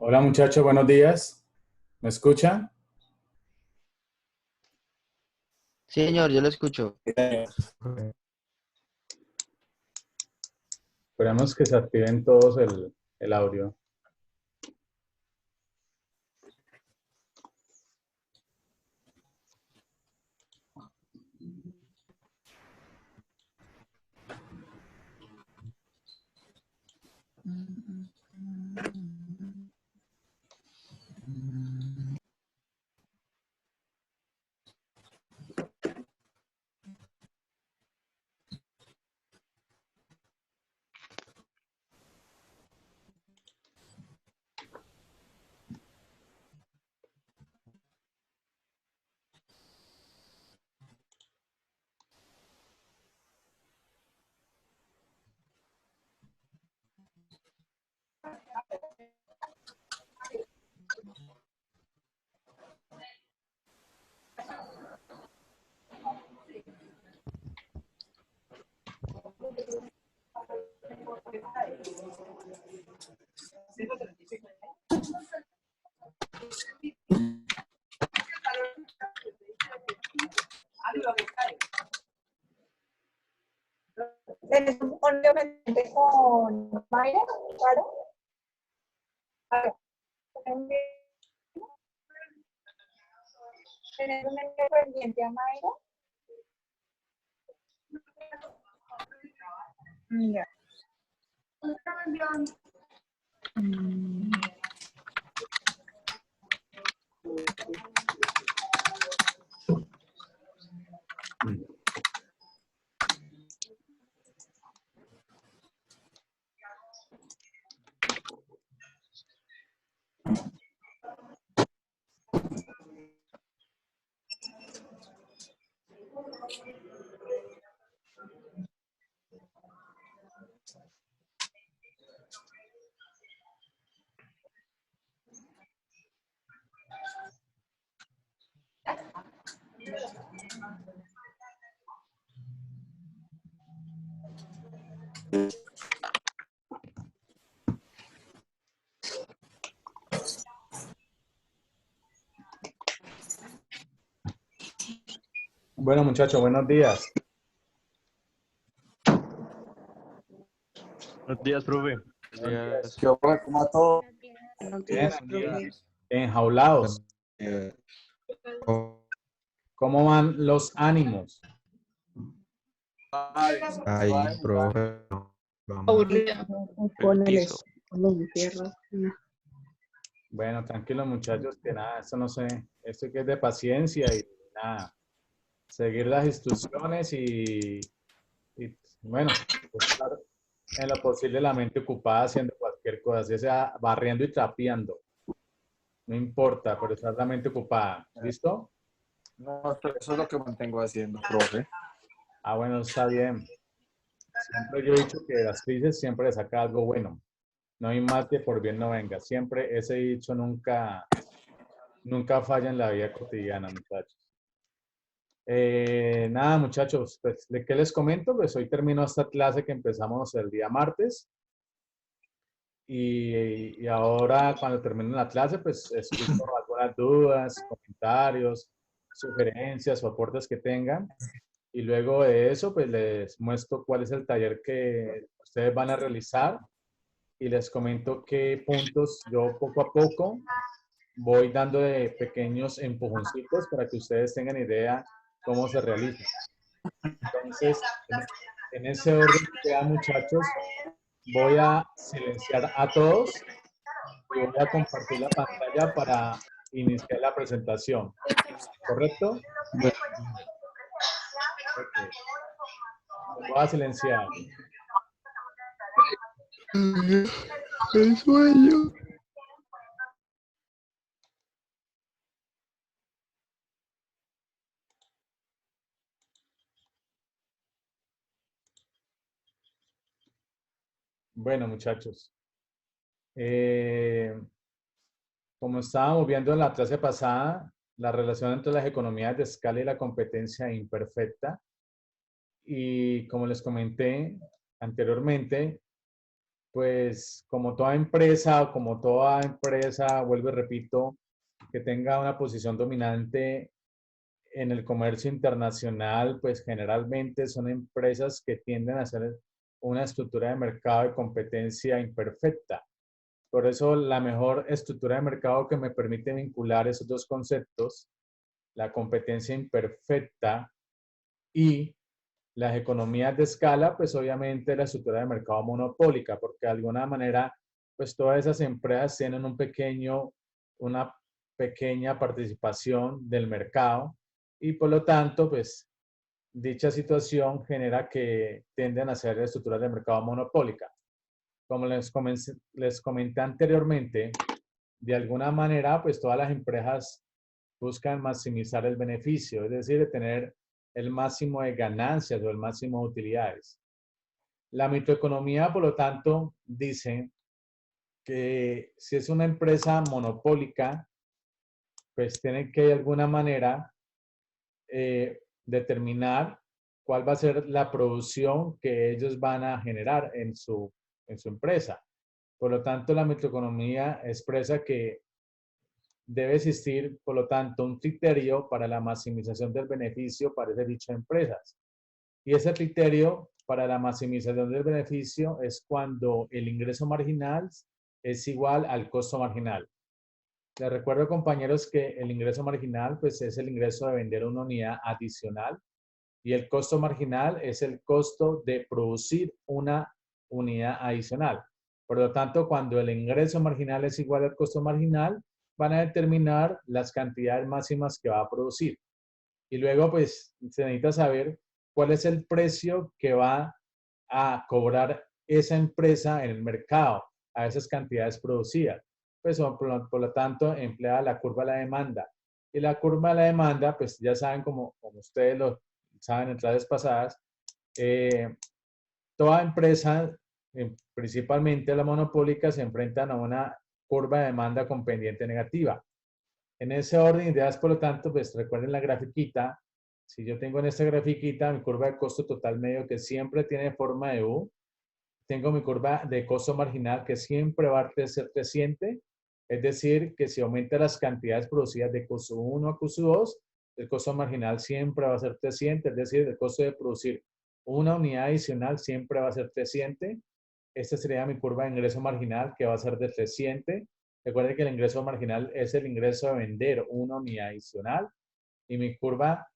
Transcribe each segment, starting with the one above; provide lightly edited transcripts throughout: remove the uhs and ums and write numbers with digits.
Hola muchachos, buenos días. ¿Me escuchan? Sí, señor, yo lo escucho. Esperemos que se activen todos el audio. ¿Tenés un audio pendiente con Mayra? ¿Claro? A ver, ¿tenés un audio pendiente a Mayra? Ya. Bueno muchachos, buenos días. Buenos días, profe. Buenos días. ¿Qué hola? ¿Cómo va todo? Buenos Bien, días, aquí profe. enjaulados. Eh, ¿Cómo van los ánimos? Ahí, profe. Aburrida. Con Permiso. con los encierros. No. Bueno, tranquilos muchachos, que nada, esto no sé, esto que es de paciencia y nada, seguir las instrucciones y, bueno, estar en lo posible la mente ocupada haciendo cualquier cosa, ya sea barriendo y trapeando, no importa, pero estar la mente ocupada. ¿Listo? No, eso es lo que mantengo haciendo, profe. Ah, bueno, está bien. Siempre yo he dicho que las crisis siempre le saca algo bueno. No hay mal que por bien no venga. Siempre ese dicho nunca falla en la vida cotidiana, muchachos. Nada, muchachos, pues, ¿de qué les comento? Pues hoy terminó esta clase que empezamos el día martes y ahora cuando termine la clase, pues escucho algunas dudas, comentarios, sugerencias o aportes que tengan. Y luego de eso, pues les muestro cuál es el taller que ustedes van a realizar y les comento qué puntos yo poco a poco voy dando de pequeños empujoncitos para que ustedes tengan idea cómo se realiza. Entonces, en ese orden que queda, muchachos, voy a silenciar a todos y voy a compartir la pantalla para iniciar la presentación. ¿Correcto? Ok. Voy a silenciar. El sueño. Bueno, muchachos, eh, como estábamos viendo en la clase pasada, la relación entre las economías de escala y la competencia imperfecta, y como les comenté anteriormente, pues como toda empresa, vuelvo y repito, que tenga una posición dominante en el comercio internacional, pues generalmente son empresas que tienden a ser una estructura de mercado de competencia imperfecta. Por eso la mejor estructura de mercado que me permite vincular esos dos conceptos, la competencia imperfecta y las economías de escala, pues obviamente la estructura de mercado monopólica, porque de alguna manera, pues todas esas empresas tienen una pequeña participación del mercado y por lo tanto, pues dicha situación genera que tienden a ser estructuras de mercado monopólica. Como les comenté anteriormente, de alguna manera, pues todas las empresas buscan maximizar el beneficio, es decir, de tener el máximo de ganancias o el máximo de utilidades. La microeconomía, por lo tanto, dice que si es una empresa monopólica, pues tiene que de alguna manera determinar cuál va a ser la producción que ellos van a generar en su empresa. Por lo tanto, la microeconomía expresa que debe existir, por lo tanto, un criterio para la maximización del beneficio para ese dicho de empresas. Y ese criterio para la maximización del beneficio es cuando el ingreso marginal es igual al costo marginal. Les recuerdo, compañeros, que el ingreso marginal pues, es el ingreso de vender una unidad adicional y el costo marginal es el costo de producir una unidad adicional. Por lo tanto, cuando el ingreso marginal es igual al costo marginal, van a determinar las cantidades máximas que va a producir. Y luego, pues, se necesita saber cuál es el precio que va a cobrar esa empresa en el mercado a esas cantidades producidas. Pues, por lo tanto, emplea la curva de la demanda. Y la curva de la demanda, pues ya saben, como ustedes lo saben en clases pasadas, toda empresa, principalmente la monopólica, se enfrentan a una curva de demanda con pendiente negativa. En ese orden de ideas, por lo tanto, pues recuerden la grafiquita. Si yo tengo en esta grafiquita mi curva de costo total medio que siempre tiene forma de U, tengo mi curva de costo marginal que siempre va a ser creciente, es decir, que si aumenta las cantidades producidas de costo 1 a costo 2, el costo marginal siempre va a ser creciente, es decir, el costo de producir una unidad adicional siempre va a ser creciente. Esta sería mi curva de ingreso marginal que va a ser decreciente. Recuerden que el ingreso marginal es el ingreso de vender una unidad adicional y mi curva,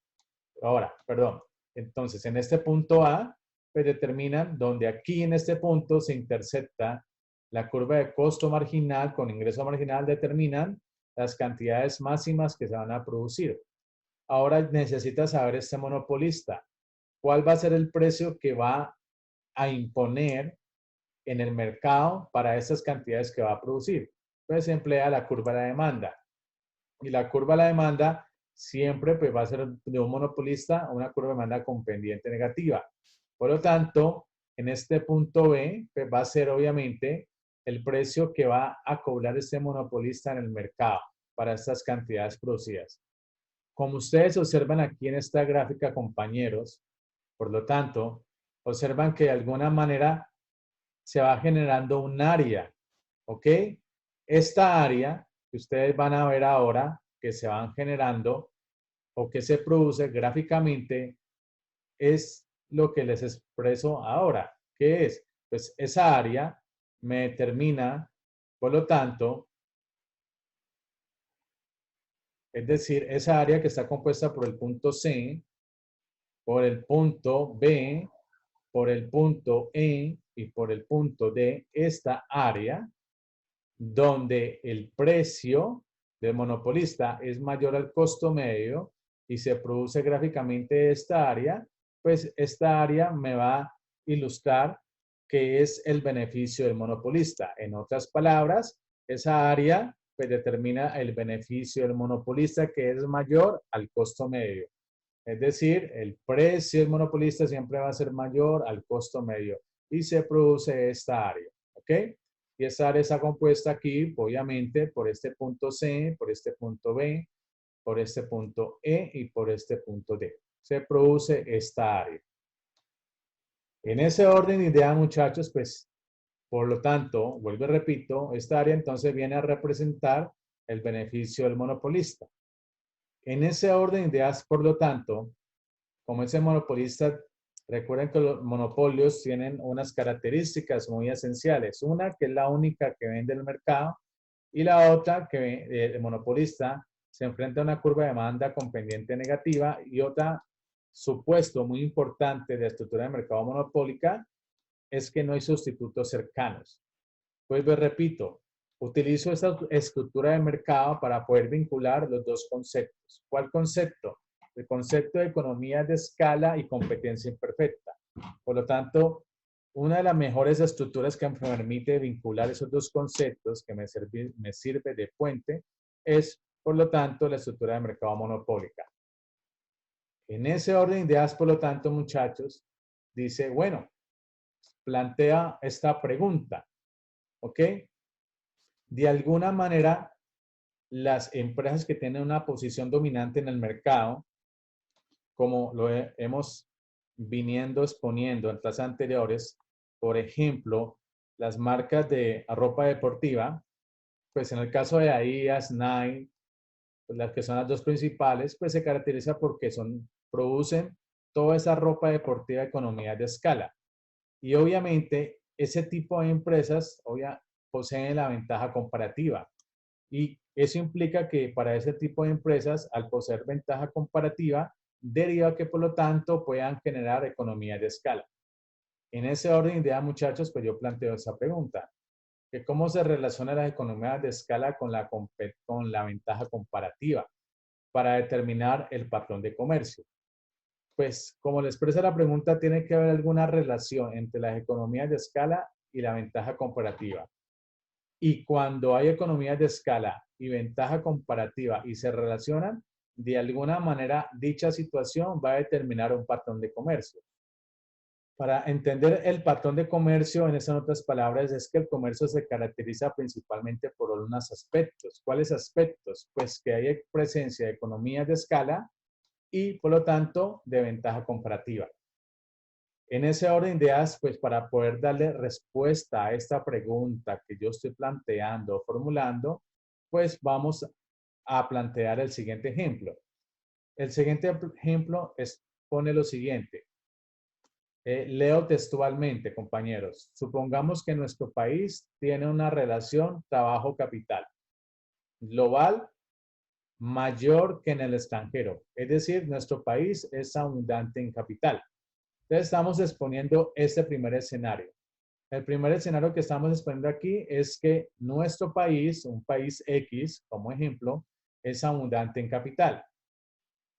entonces en este punto A, pues determinan donde aquí en este punto se intersecta la curva de costo marginal con ingreso marginal, determinan las cantidades máximas que se van a producir. Ahora necesita saber este monopolista, cuál va a ser el precio que va a imponer en el mercado para esas cantidades que va a producir. Pues se emplea la curva de la demanda. Y la curva de la demanda siempre pues, va a ser de un monopolista una curva de demanda con pendiente negativa. Por lo tanto, en este punto B, pues, va a ser obviamente el precio que va a cobrar este monopolista en el mercado para estas cantidades producidas. Como ustedes observan aquí en esta gráfica, compañeros, por lo tanto, observan que de alguna manera se va generando un área, ¿ok? Esta área que ustedes van a ver ahora, que se van generando o que se produce gráficamente, es lo que les expreso ahora. ¿Qué es? Pues esa área me determina, por lo tanto, es decir, esa área que está compuesta por el punto C, por el punto B, por el punto E y por el punto D, esta área donde el precio del monopolista es mayor al costo medio y se produce gráficamente esta área, pues esta área me va a ilustrar qué es el beneficio del monopolista. En otras palabras, esa área pues, determina el beneficio del monopolista que es mayor al costo medio. Es decir, el precio del monopolista siempre va a ser mayor al costo medio y se produce esta área. ¿Ok? Y esta área está compuesta aquí, obviamente, por este punto C, por este punto B, por este punto E y por este punto D. Se produce esta área. En ese orden de idea, muchachos, pues Por lo tanto, vuelvo y repito, esta área entonces viene a representar el beneficio del monopolista. En ese orden de ideas, por lo tanto, como ese monopolista, recuerden que los monopolios tienen unas características muy esenciales. Una que es la única que vende el mercado y la otra que el monopolista se enfrenta a una curva de demanda con pendiente negativa y otra supuesto muy importante de la estructura de mercado monopólica es que no hay sustitutos cercanos. Pues repito, utilizo esta estructura de mercado para poder vincular los dos conceptos. ¿Cuál concepto? El concepto de economía de escala y competencia imperfecta. Por lo tanto, una de las mejores estructuras que me permite vincular esos dos conceptos que me sirve de puente es, por lo tanto, la estructura de mercado monopólica. En ese orden de ideas, por lo tanto, muchachos, dice, bueno, plantea esta pregunta, ¿ok? De alguna manera, las empresas que tienen una posición dominante en el mercado, como lo hemos viniendo exponiendo en clases anteriores, por ejemplo, las marcas de ropa deportiva, pues en el caso de Adidas, Nike, pues las que son las dos principales, pues se caracteriza porque producen toda esa ropa deportiva de economía de escala. Y obviamente ese tipo de empresas poseen la ventaja comparativa. Y eso implica que para ese tipo de empresas, al poseer ventaja comparativa, deriva que por lo tanto puedan generar economía de escala. En ese orden de ideas, muchachos, pues yo planteo esa pregunta, que cómo se relaciona la economía de escala con la ventaja comparativa para determinar el patrón de comercio. Pues como le expresa la pregunta, tiene que haber alguna relación entre las economías de escala y la ventaja comparativa. Y cuando hay economías de escala y ventaja comparativa y se relacionan, de alguna manera dicha situación va a determinar un patrón de comercio. Para entender el patrón de comercio, en esas otras palabras, es que el comercio se caracteriza principalmente por unos aspectos. ¿Cuáles aspectos? Pues que hay presencia de economías de escala y, por lo tanto, de ventaja comparativa. En ese orden de ideas, pues para poder darle respuesta a esta pregunta que yo estoy planteando o formulando, pues vamos a plantear el siguiente ejemplo. El siguiente ejemplo pone lo siguiente. Leo textualmente, compañeros. Supongamos que nuestro país tiene una relación trabajo-capital global mayor que en el extranjero. Es decir, nuestro país es abundante en capital. Entonces, estamos exponiendo este primer escenario. El primer escenario que estamos exponiendo aquí es que nuestro país, un país X, como ejemplo, es abundante en capital.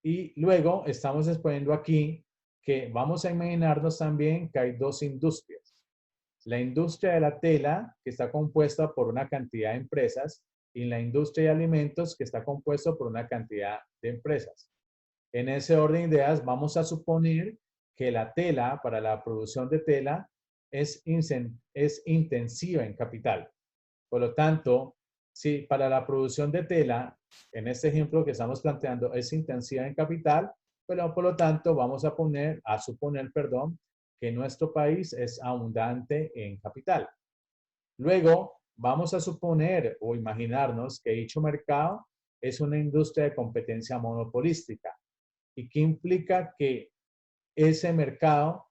Y luego estamos exponiendo aquí que vamos a imaginarnos también que hay dos industrias. La industria de la tela, que está compuesta por una cantidad de empresas, y la industria de alimentos, que está compuesta por una cantidad de empresas. En ese orden de ideas, vamos a suponer que la tela, para la producción de tela, es intensiva en capital. Por lo tanto, si para la producción de tela, en este ejemplo que estamos planteando, es intensiva en capital, pero por lo tanto vamos a suponer, que nuestro país es abundante en capital. Luego, vamos a suponer o imaginarnos que dicho mercado es una industria de competencia monopolística. ¿Y qué implica que ese mercado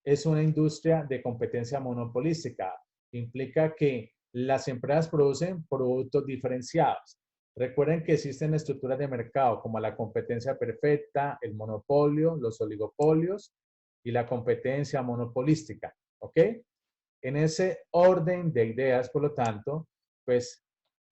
es una industria de competencia monopolística? Implica que las empresas producen productos diferenciados. Recuerden que existen estructuras de mercado como la competencia perfecta, el monopolio, los oligopolios y la competencia monopolística. ¿Ok? En ese orden de ideas, por lo tanto, pues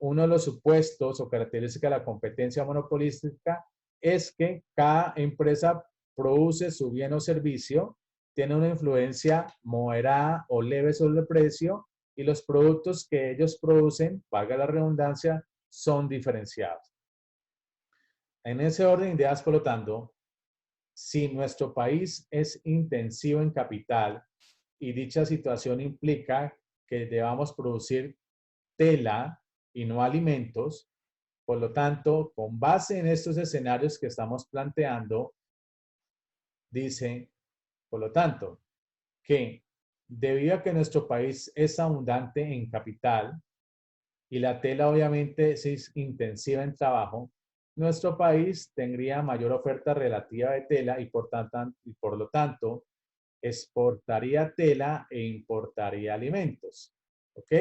uno de los supuestos o características de la competencia monopolística es que cada empresa produce su bien o servicio, tiene una influencia moderada o leve sobre el precio y los productos que ellos producen, valga la redundancia, son diferenciados. En ese orden de ideas, por lo tanto, si nuestro país es intensivo en capital y dicha situación implica que debamos producir tela y no alimentos, por lo tanto, con base en estos escenarios que estamos planteando, dice, por lo tanto, que debido a que nuestro país es abundante en capital y la tela obviamente es intensiva en trabajo, nuestro país tendría mayor oferta relativa de tela y por lo tanto exportaría tela e importaría alimentos. ¿Ok?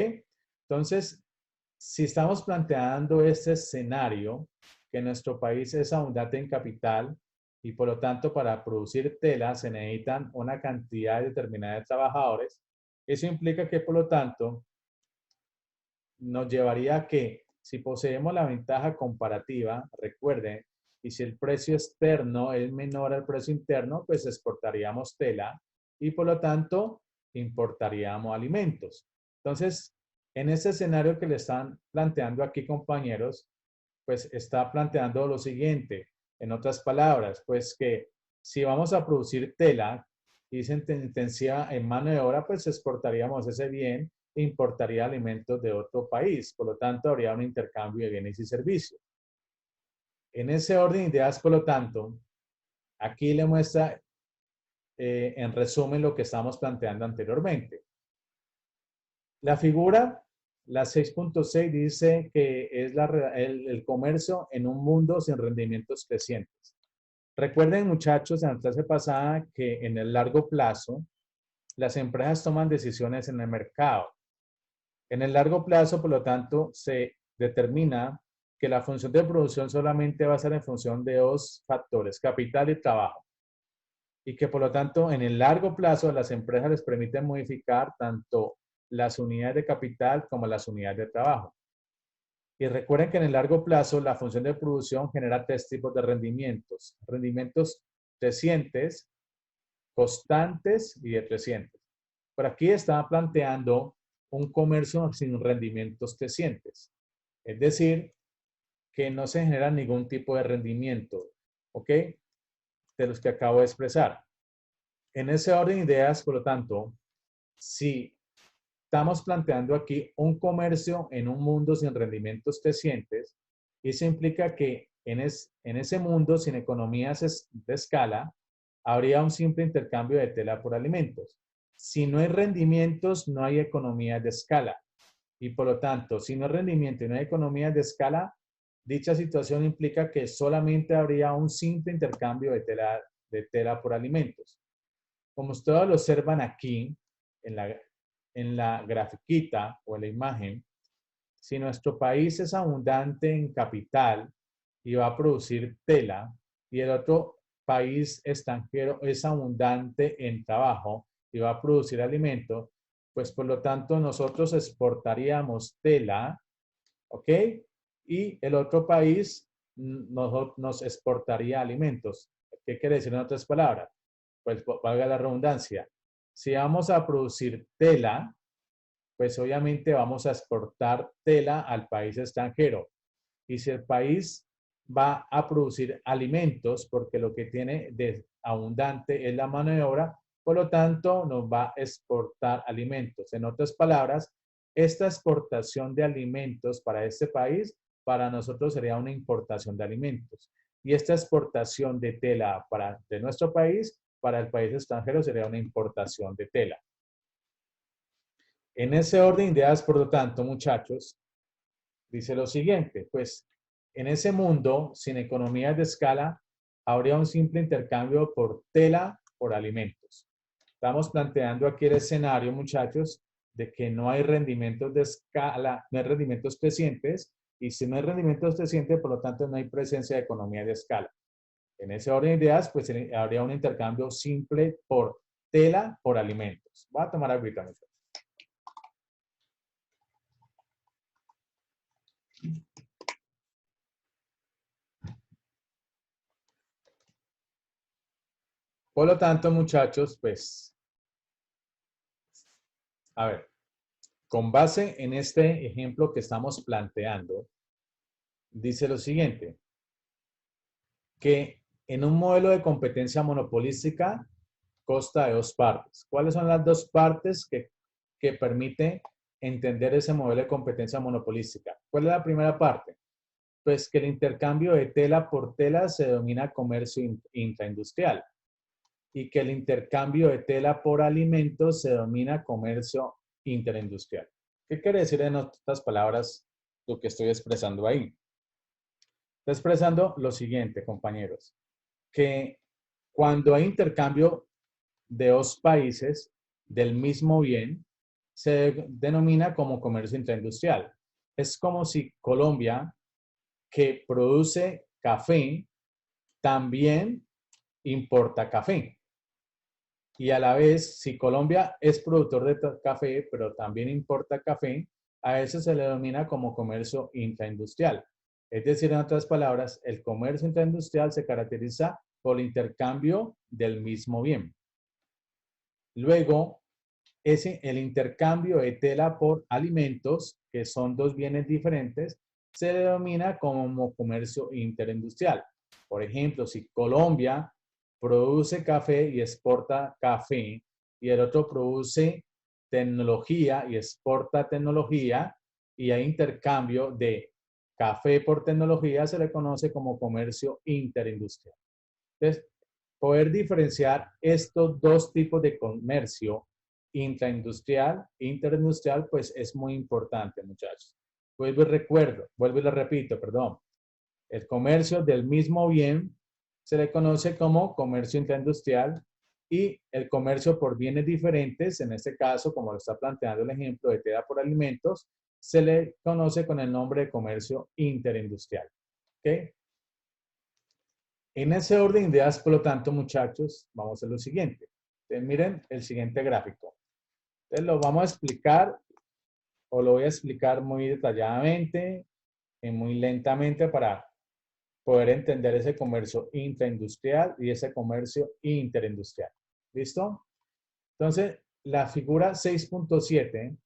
Entonces, si estamos planteando este escenario, que nuestro país es abundante en capital y por lo tanto para producir tela se necesitan una cantidad determinada de trabajadores, eso implica que por lo tanto nos llevaría a que si poseemos la ventaja comparativa, recuerden, y si el precio externo es menor al precio interno, pues exportaríamos tela y por lo tanto importaríamos alimentos. Entonces, en este escenario que le están planteando aquí, compañeros, pues está planteando lo siguiente. En otras palabras, pues que si vamos a producir tela y se intensiva en mano de obra, pues exportaríamos ese bien e importaría alimentos de otro país. Por lo tanto, habría un intercambio de bienes y servicios. En ese orden de ideas, por lo tanto, aquí le muestra en resumen lo que estamos planteando anteriormente. La figura, la 6.6, dice que es el comercio en un mundo sin rendimientos crecientes. Recuerden, muchachos, en la clase pasada que en el largo plazo, las empresas toman decisiones en el mercado. En el largo plazo, por lo tanto, se determina que la función de producción solamente va a ser en función de dos factores, capital y trabajo. Y que por lo tanto, en el largo plazo, las empresas les permiten modificar tanto las unidades de capital como las unidades de trabajo. Y recuerden que en el largo plazo, la función de producción genera tres tipos de rendimientos. Rendimientos crecientes, constantes y decrecientes. Por aquí estaba planteando un comercio sin rendimientos crecientes. Es decir, que no se genera ningún tipo de rendimiento, ¿ok? De los que acabo de expresar. En ese orden de ideas, por lo tanto, si estamos planteando aquí un comercio en un mundo sin rendimientos crecientes, eso implica que en ese mundo sin economías de escala, habría un simple intercambio de tela por alimentos. Si no hay rendimientos, no hay economías de escala. Y por lo tanto, si no hay rendimiento y no hay economías de escala, dicha situación implica que solamente habría un simple intercambio de tela por alimentos. Como ustedes lo observan aquí, en la grafiquita o en la imagen, si nuestro país es abundante en capital y va a producir tela, y el otro país extranjero es abundante en trabajo y va a producir alimentos, pues por lo tanto nosotros exportaríamos tela, ¿ok? Y el otro país nos exportaría alimentos. ¿Qué quiere decir en otras palabras? Pues valga la redundancia. Si vamos a producir tela, pues obviamente vamos a exportar tela al país extranjero. Y si el país va a producir alimentos, porque lo que tiene de abundante es la mano de obra, por lo tanto nos va a exportar alimentos. En otras palabras, esta exportación de alimentos para este país, para nosotros sería una importación de alimentos. Y esta exportación de tela de nuestro país, para el país extranjero sería una importación de tela. En ese orden de ideas, por lo tanto, muchachos, dice lo siguiente, pues en ese mundo, sin economías de escala, habría un simple intercambio por tela por alimentos. Estamos planteando aquí el escenario, muchachos, de que no hay rendimientos de escala, no hay rendimientos crecientes, y si no hay rendimientos crecientes, por lo tanto, no hay presencia de economía de escala. En ese orden de ideas, pues habría un intercambio simple por tela por alimentos. Voy a tomar agüita, muchachos. Por lo tanto, muchachos, pues, a ver, con base en este ejemplo que estamos planteando, dice lo siguiente, que en un modelo de competencia monopolística consta de dos partes. ¿Cuáles son las dos partes que permiten entender ese modelo de competencia monopolística? ¿Cuál es la primera parte? Pues que el intercambio de tela por tela se denomina comercio intraindustrial. y que el intercambio de tela por alimentos se denomina comercio interindustrial. ¿Qué quiere decir en otras palabras lo que estoy expresando ahí? Estoy expresando lo siguiente, compañeros, que cuando hay intercambio de dos países del mismo bien, se denomina como comercio intraindustrial. Es como si Colombia, que produce café, también importa café. Y a la vez, si Colombia es productor de café, pero también importa café, a eso se le denomina como comercio intraindustrial. Es decir, en otras palabras, el comercio intraindustrial se caracteriza por el intercambio del mismo bien. Luego, el intercambio de tela por alimentos, que son dos bienes diferentes, se denomina como comercio interindustrial. Por ejemplo, si Colombia produce café y exporta café, y el otro produce tecnología y exporta tecnología, y hay intercambio de café por tecnología, se le conoce como comercio interindustrial. Entonces, poder diferenciar estos dos tipos de comercio, intraindustrial, interindustrial, pues es muy importante, muchachos. Vuelvo y lo repito, perdón. El comercio del mismo bien se le conoce como comercio intraindustrial y el comercio por bienes diferentes, en este caso, como lo está planteando el ejemplo de tela por alimentos, se le conoce con el nombre de comercio interindustrial. ¿Ok? En ese orden de ideas, por lo tanto, muchachos, vamos a hacer lo siguiente. Entonces, miren el siguiente gráfico. Entonces, lo vamos a explicar, o lo voy a explicar muy detalladamente y muy lentamente para poder entender ese comercio intraindustrial y ese comercio interindustrial. ¿Listo? Entonces, la figura 6.7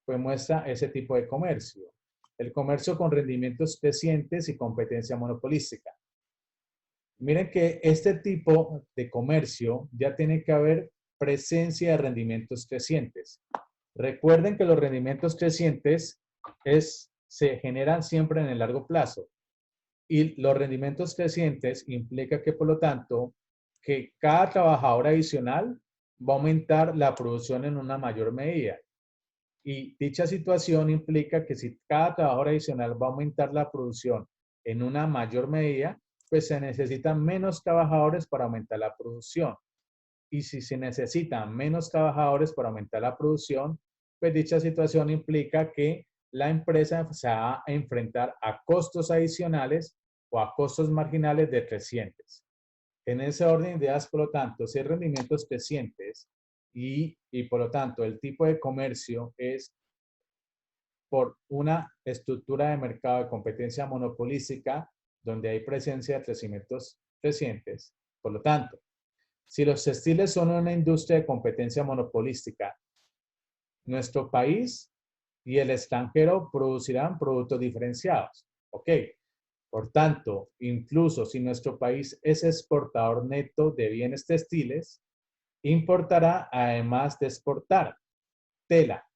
pues muestra ese tipo de comercio. El comercio con rendimientos crecientes y competencia monopolística. Miren que este tipo de comercio ya tiene que haber presencia de rendimientos crecientes. Recuerden que los rendimientos crecientes se generan siempre en el largo plazo. Y los rendimientos crecientes implica que, por lo tanto, que cada trabajador adicional va a aumentar la producción en una mayor medida. Y dicha situación implica que si cada trabajador adicional va a aumentar la producción en una mayor medida, pues se necesitan menos trabajadores para aumentar la producción. Y si se necesitan menos trabajadores para aumentar la producción, pues dicha situación implica que la empresa se va a enfrentar a costos adicionales o a costos marginales decrecientes. En ese orden de ideas, por lo tanto, si hay rendimientos crecientes y por lo tanto el tipo de comercio es por una estructura de mercado de competencia monopolística donde hay presencia de crecimientos crecientes. Por lo tanto, si los textiles son una industria de competencia monopolística, nuestro país y el extranjero producirán productos diferenciados. ¿Ok? Por tanto, incluso si nuestro país es exportador neto de bienes textiles, importará además de exportar tela,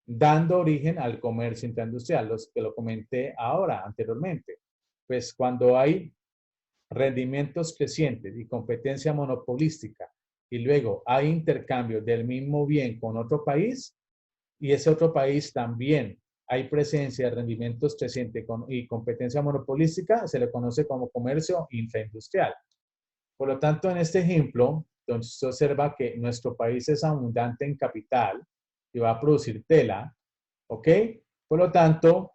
dando origen al comercio intraindustrial, los que lo comenté ahora, anteriormente. Pues cuando hay rendimientos crecientes y competencia monopolística y luego hay intercambio del mismo bien con otro país y ese otro país también hay presencia de rendimientos crecientes y competencia monopolística, se le conoce como comercio intraindustrial. Por lo tanto, en este ejemplo, entonces se observa que nuestro país es abundante en capital y va a producir tela, ¿ok? Por lo tanto,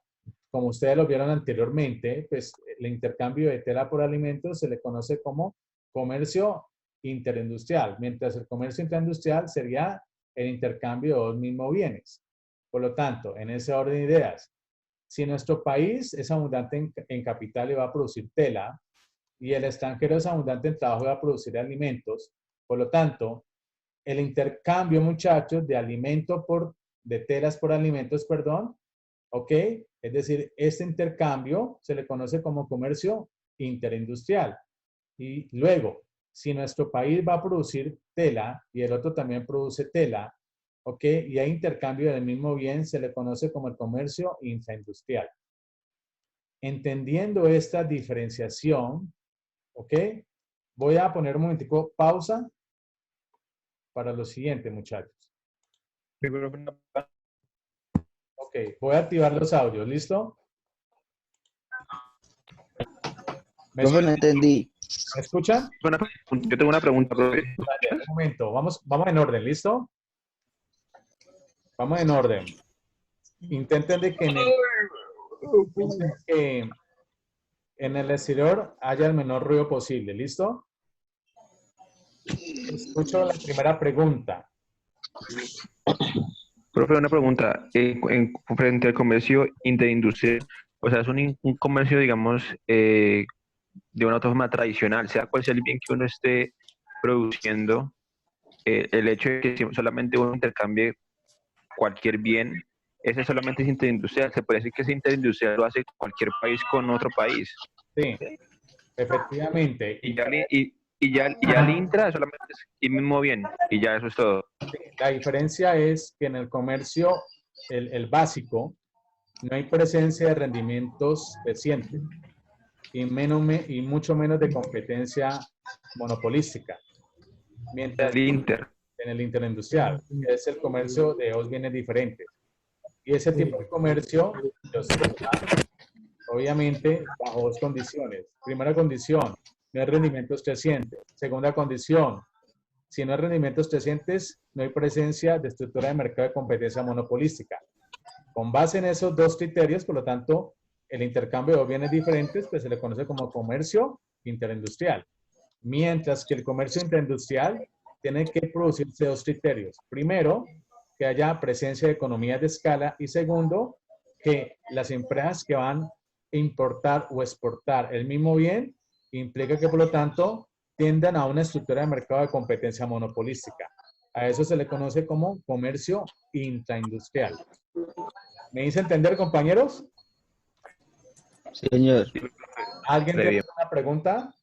como ustedes lo vieron anteriormente, pues el intercambio de tela por alimentos se le conoce como comercio interindustrial, mientras el comercio intraindustrial sería el intercambio de los mismos bienes. Por lo tanto, en ese orden de ideas, si nuestro país es abundante en capital y va a producir tela, y el extranjero es abundante en trabajo y va a producir alimentos, por lo tanto, el intercambio, muchachos, de telas por alimentos, perdón, ¿ok? Es decir, este intercambio se le conoce como comercio interindustrial. Y luego, si nuestro país va a producir tela y el otro también produce tela, ¿ok? Y hay intercambio del mismo bien, se le conoce como el comercio intraindustrial. Entendiendo esta diferenciación, ¿ok? Voy a poner un momentico pausa para lo siguiente, muchachos. Sí, profe, una Ok, voy a activar los audios, ¿listo? ¿Me, Profe, no entendí. ¿Me escuchan? pregunta. Yo tengo una pregunta, profe. Dale, un momento, vamos en orden, ¿listo? Vamos en orden. Intenten de que en el exterior haya el menor ruido posible, ¿listo? Escucho la primera pregunta. Profe, una pregunta. Frente al comercio interindustrial, o sea, es un comercio, digamos, de una otra forma tradicional, sea cual sea el bien que uno esté produciendo, el hecho de que solamente uno intercambie cualquier bien, ese solamente es interindustrial. Se puede decir que ese interindustrial lo hace cualquier país con otro país. Sí, efectivamente. Y ya el intra solamente es el mismo bien, y ya eso es todo. La diferencia es que en el comercio, el básico, no hay presencia de rendimientos crecientes y mucho menos de competencia monopolística. Mientras El inter. en el interindustrial, que es el comercio de dos bienes diferentes. Y ese tipo de comercio, obviamente, bajo dos condiciones. Primera condición, no hay rendimientos crecientes. Segunda condición, si no hay rendimientos crecientes, no hay presencia de estructura de mercado de competencia monopolística. Con base en esos dos criterios, por lo tanto, el intercambio de dos bienes diferentes pues, se le conoce como comercio interindustrial. Mientras que el comercio interindustrial tiene que producirse dos criterios. Primero, que haya presencia de economías de escala y segundo, que las empresas que van a importar o exportar el mismo bien implica que por lo tanto tiendan a una estructura de mercado de competencia monopolística. A eso se le conoce como comercio intraindustrial. ¿Me hice entender, compañeros? Señor. ¿Alguien tiene una pregunta?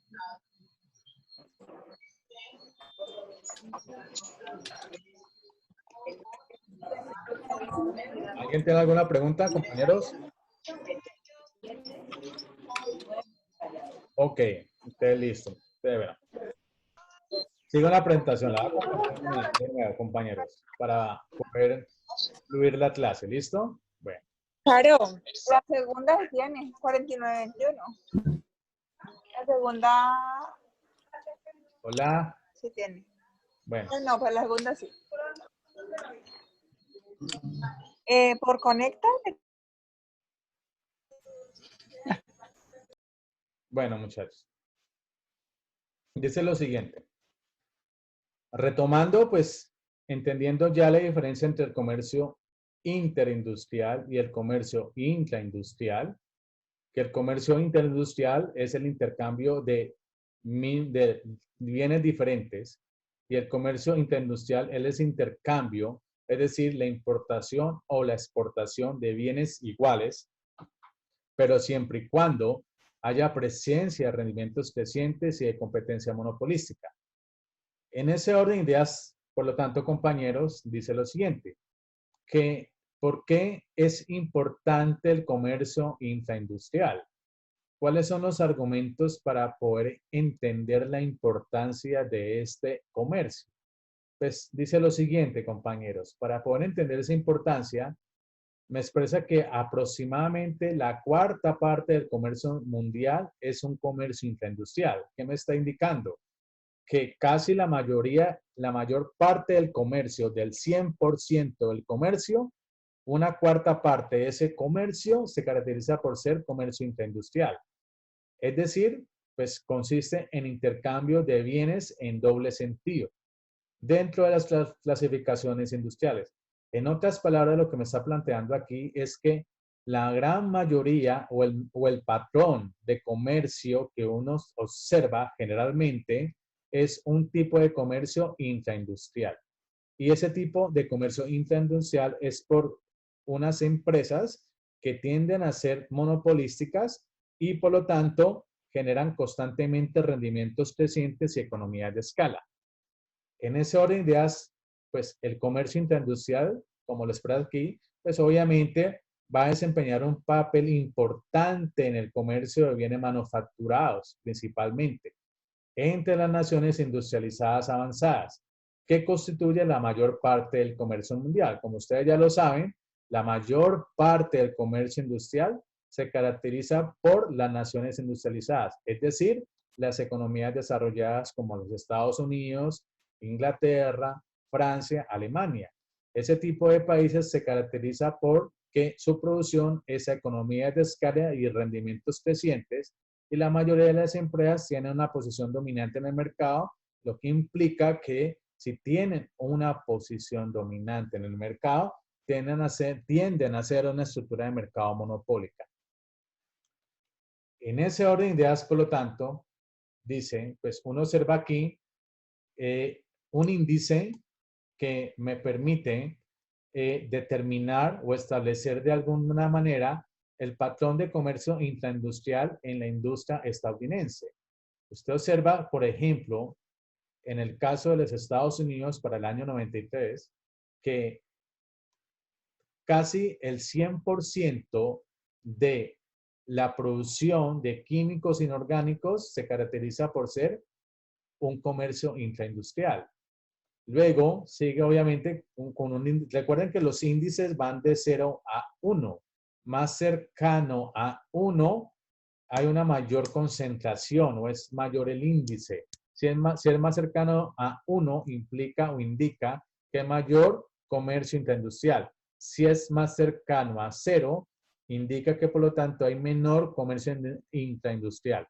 ¿Alguien tiene alguna pregunta, compañeros? Ok, usted listo. Usted verá. Sigo la presentación, la voy a compartir de nuevo, compañeros, para poder fluir la clase. ¿Listo? Bueno. Claro, la segunda sí tiene 49-21. La segunda Hola. sí tiene. Bueno. No, pues la segunda sí. Por conecta. Bueno, muchachos. Dice lo siguiente. Retomando, pues, entendiendo ya la diferencia entre el comercio interindustrial y el comercio intraindustrial, que el comercio interindustrial es el intercambio de bienes diferentes y el comercio interindustrial es el intercambio, es decir, la importación o la exportación de bienes iguales, pero siempre y cuando haya presencia de rendimientos crecientes y de competencia monopolística. En ese orden de ideas, por lo tanto, compañeros, dice lo siguiente, que ¿por qué es importante el comercio intraindustrial? ¿Cuáles son los argumentos para poder entender la importancia de este comercio? Pues dice lo siguiente, compañeros, para poder entender esa importancia, me expresa que aproximadamente la cuarta parte del comercio mundial es un comercio intraindustrial. ¿Qué me está indicando? Que casi la mayor parte del comercio, del 100% del comercio, una cuarta parte de ese comercio se caracteriza por ser comercio intraindustrial. Es decir, pues consiste en intercambio de bienes en doble sentido dentro de las clasificaciones industriales. En otras palabras, lo que me está planteando aquí es que la gran mayoría o el patrón de comercio que uno observa generalmente es un tipo de comercio intraindustrial. Y ese tipo de comercio intraindustrial es por unas empresas que tienden a ser monopolísticas y por lo tanto generan constantemente rendimientos crecientes y economías de escala. En ese orden de ideas, pues el comercio intraindustrial, como lo expresa aquí, pues obviamente va a desempeñar un papel importante en el comercio de bienes manufacturados, principalmente, entre las naciones industrializadas avanzadas. que constituye la mayor parte del comercio mundial. Como ustedes ya lo saben, la mayor parte del comercio industrial se caracteriza por las naciones industrializadas, es decir, las economías desarrolladas como los Estados Unidos, Inglaterra, Francia, Alemania. Ese tipo de países se caracteriza por que su producción es a economías de escala y rendimientos crecientes, y la mayoría de las empresas tienen una posición dominante en el mercado, lo que implica que si tienen una posición dominante en el mercado, tienden a ser una estructura de mercado monopólica. En ese orden de ideas, por lo tanto, dice, pues uno observa aquí un índice que me permite determinar o establecer de alguna manera el patrón de comercio intraindustrial en la industria estadounidense. Usted observa, por ejemplo, en el caso de los Estados Unidos para el año 93, que casi el 100% de la producción de químicos inorgánicos se caracteriza por ser un comercio intraindustrial. Luego sigue obviamente recuerden que los índices van de 0 a 1. Más cercano a 1 hay una mayor concentración o es mayor el índice. Si es más cercano a 1 implica o indica que hay mayor comercio intraindustrial. Si es más cercano a 0, indica que por lo tanto hay menor comercio intraindustrial.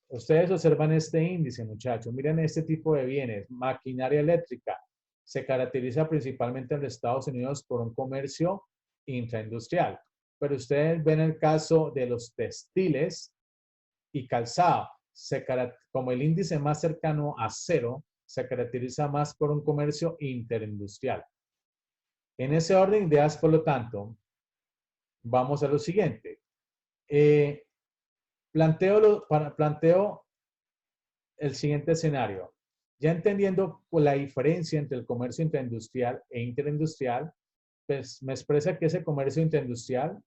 Ustedes observan este índice, muchachos. Miren este tipo de bienes. Maquinaria eléctrica. Se caracteriza principalmente en los Estados Unidos por un comercio intraindustrial. Pero ustedes ven el caso de los textiles y calzado. Como el índice más cercano a 0, se caracteriza más por un comercio interindustrial. En ese orden de ideas, por lo tanto, vamos a lo siguiente. Planteo el siguiente escenario. Ya entendiendo la diferencia entre el comercio intraindustrial e interindustrial, pues me expresa que ese comercio intraindustrial,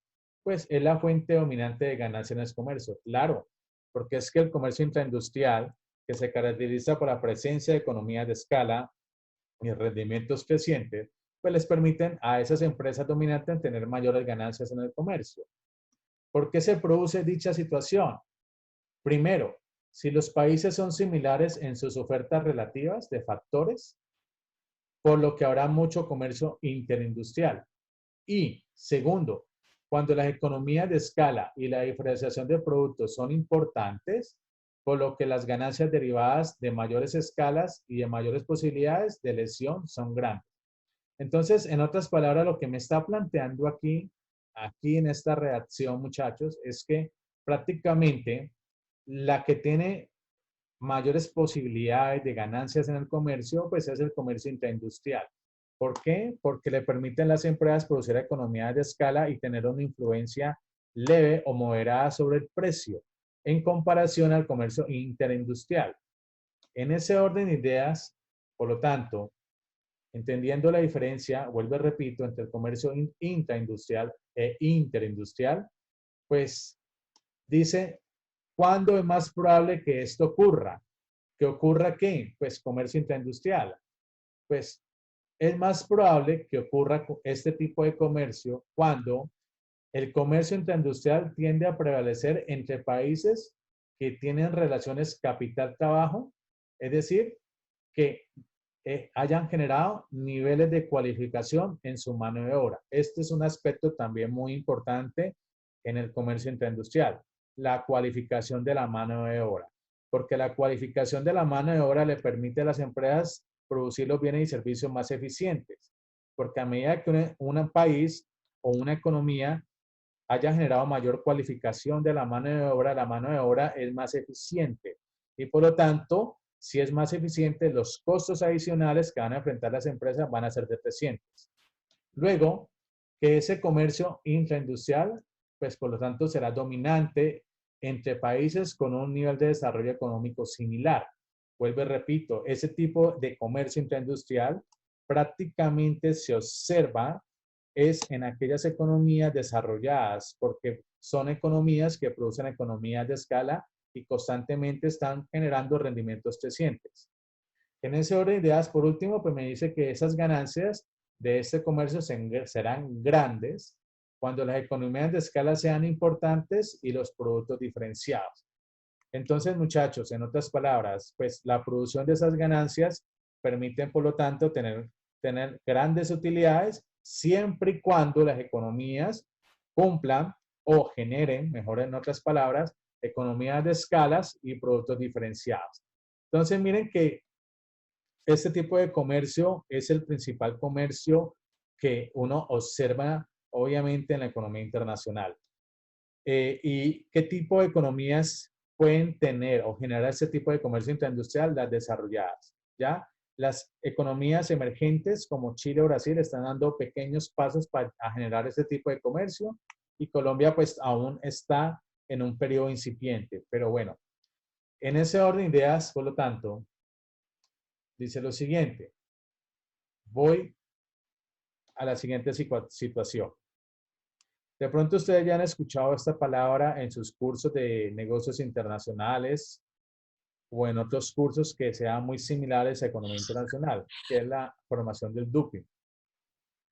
pues es la fuente dominante de ganancia en el comercio. Claro, porque es que el comercio intraindustrial, que se caracteriza por la presencia de economías de escala y rendimientos crecientes, pues les permiten a esas empresas dominantes tener mayores ganancias en el comercio. ¿Por qué se produce dicha situación? Primero, si los países son similares en sus ofertas relativas de factores, por lo que habrá mucho comercio interindustrial. Y segundo, cuando las economías de escala y la diferenciación de productos son importantes, por lo que las ganancias derivadas de mayores escalas y de mayores posibilidades de lesión son grandes. Entonces, en otras palabras, lo que me está planteando aquí en esta redacción, muchachos, es que prácticamente la que tiene mayores posibilidades de ganancias en el comercio, pues es el comercio intraindustrial. ¿Por qué? Porque le permiten a las empresas producir economías de escala y tener una influencia leve o moderada sobre el precio, en comparación al comercio interindustrial. En ese orden de ideas, por lo tanto, entendiendo la diferencia, vuelvo y repito, entre el comercio intraindustrial e interindustrial, pues dice, ¿cuándo es más probable que esto ocurra? ¿Que ocurra qué? Pues comercio intraindustrial. Pues es más probable que ocurra este tipo de comercio cuando el comercio intraindustrial tiende a prevalecer entre países que tienen relaciones capital-trabajo, es decir, que hayan generado niveles de cualificación en su mano de obra. Este es un aspecto también muy importante en el comercio intraindustrial, la cualificación de la mano de obra, porque la cualificación de la mano de obra le permite a las empresas producir los bienes y servicios más eficientes, porque a medida que un país o una economía haya generado mayor cualificación de la mano de obra es más eficiente y por lo tanto, si es más eficiente, los costos adicionales que van a enfrentar las empresas van a ser decrecientes. Luego, que ese comercio intraindustrial, pues por lo tanto será dominante entre países con un nivel de desarrollo económico similar. Vuelvo y repito, ese tipo de comercio intraindustrial prácticamente se observa es en aquellas economías desarrolladas, porque son economías que producen economías de escala y constantemente están generando rendimientos crecientes. En ese orden de ideas, por último, pues me dice que esas ganancias de este comercio serán grandes cuando las economías de escala sean importantes y los productos diferenciados. Entonces, muchachos, en otras palabras, pues la producción de esas ganancias permiten, por lo tanto, tener grandes utilidades siempre y cuando las economías cumplan o generen, mejor en otras palabras, economías de escalas y productos diferenciados. Entonces, miren que este tipo de comercio es el principal comercio que uno observa, obviamente, en la economía internacional. ¿Y qué tipo de economías pueden tener o generar ese tipo de comercio intraindustrial? Las desarrolladas, ¿ya? Las economías emergentes como Chile o Brasil están dando pequeños pasos para generar ese tipo de comercio y Colombia pues aún está en un periodo incipiente. Pero bueno, en ese orden de ideas, por lo tanto, dice lo siguiente. Voy a la siguiente situación. De pronto ustedes ya han escuchado esta palabra en sus cursos de negocios internacionales o en otros cursos que sean muy similares a economía internacional, que es la formación del duping.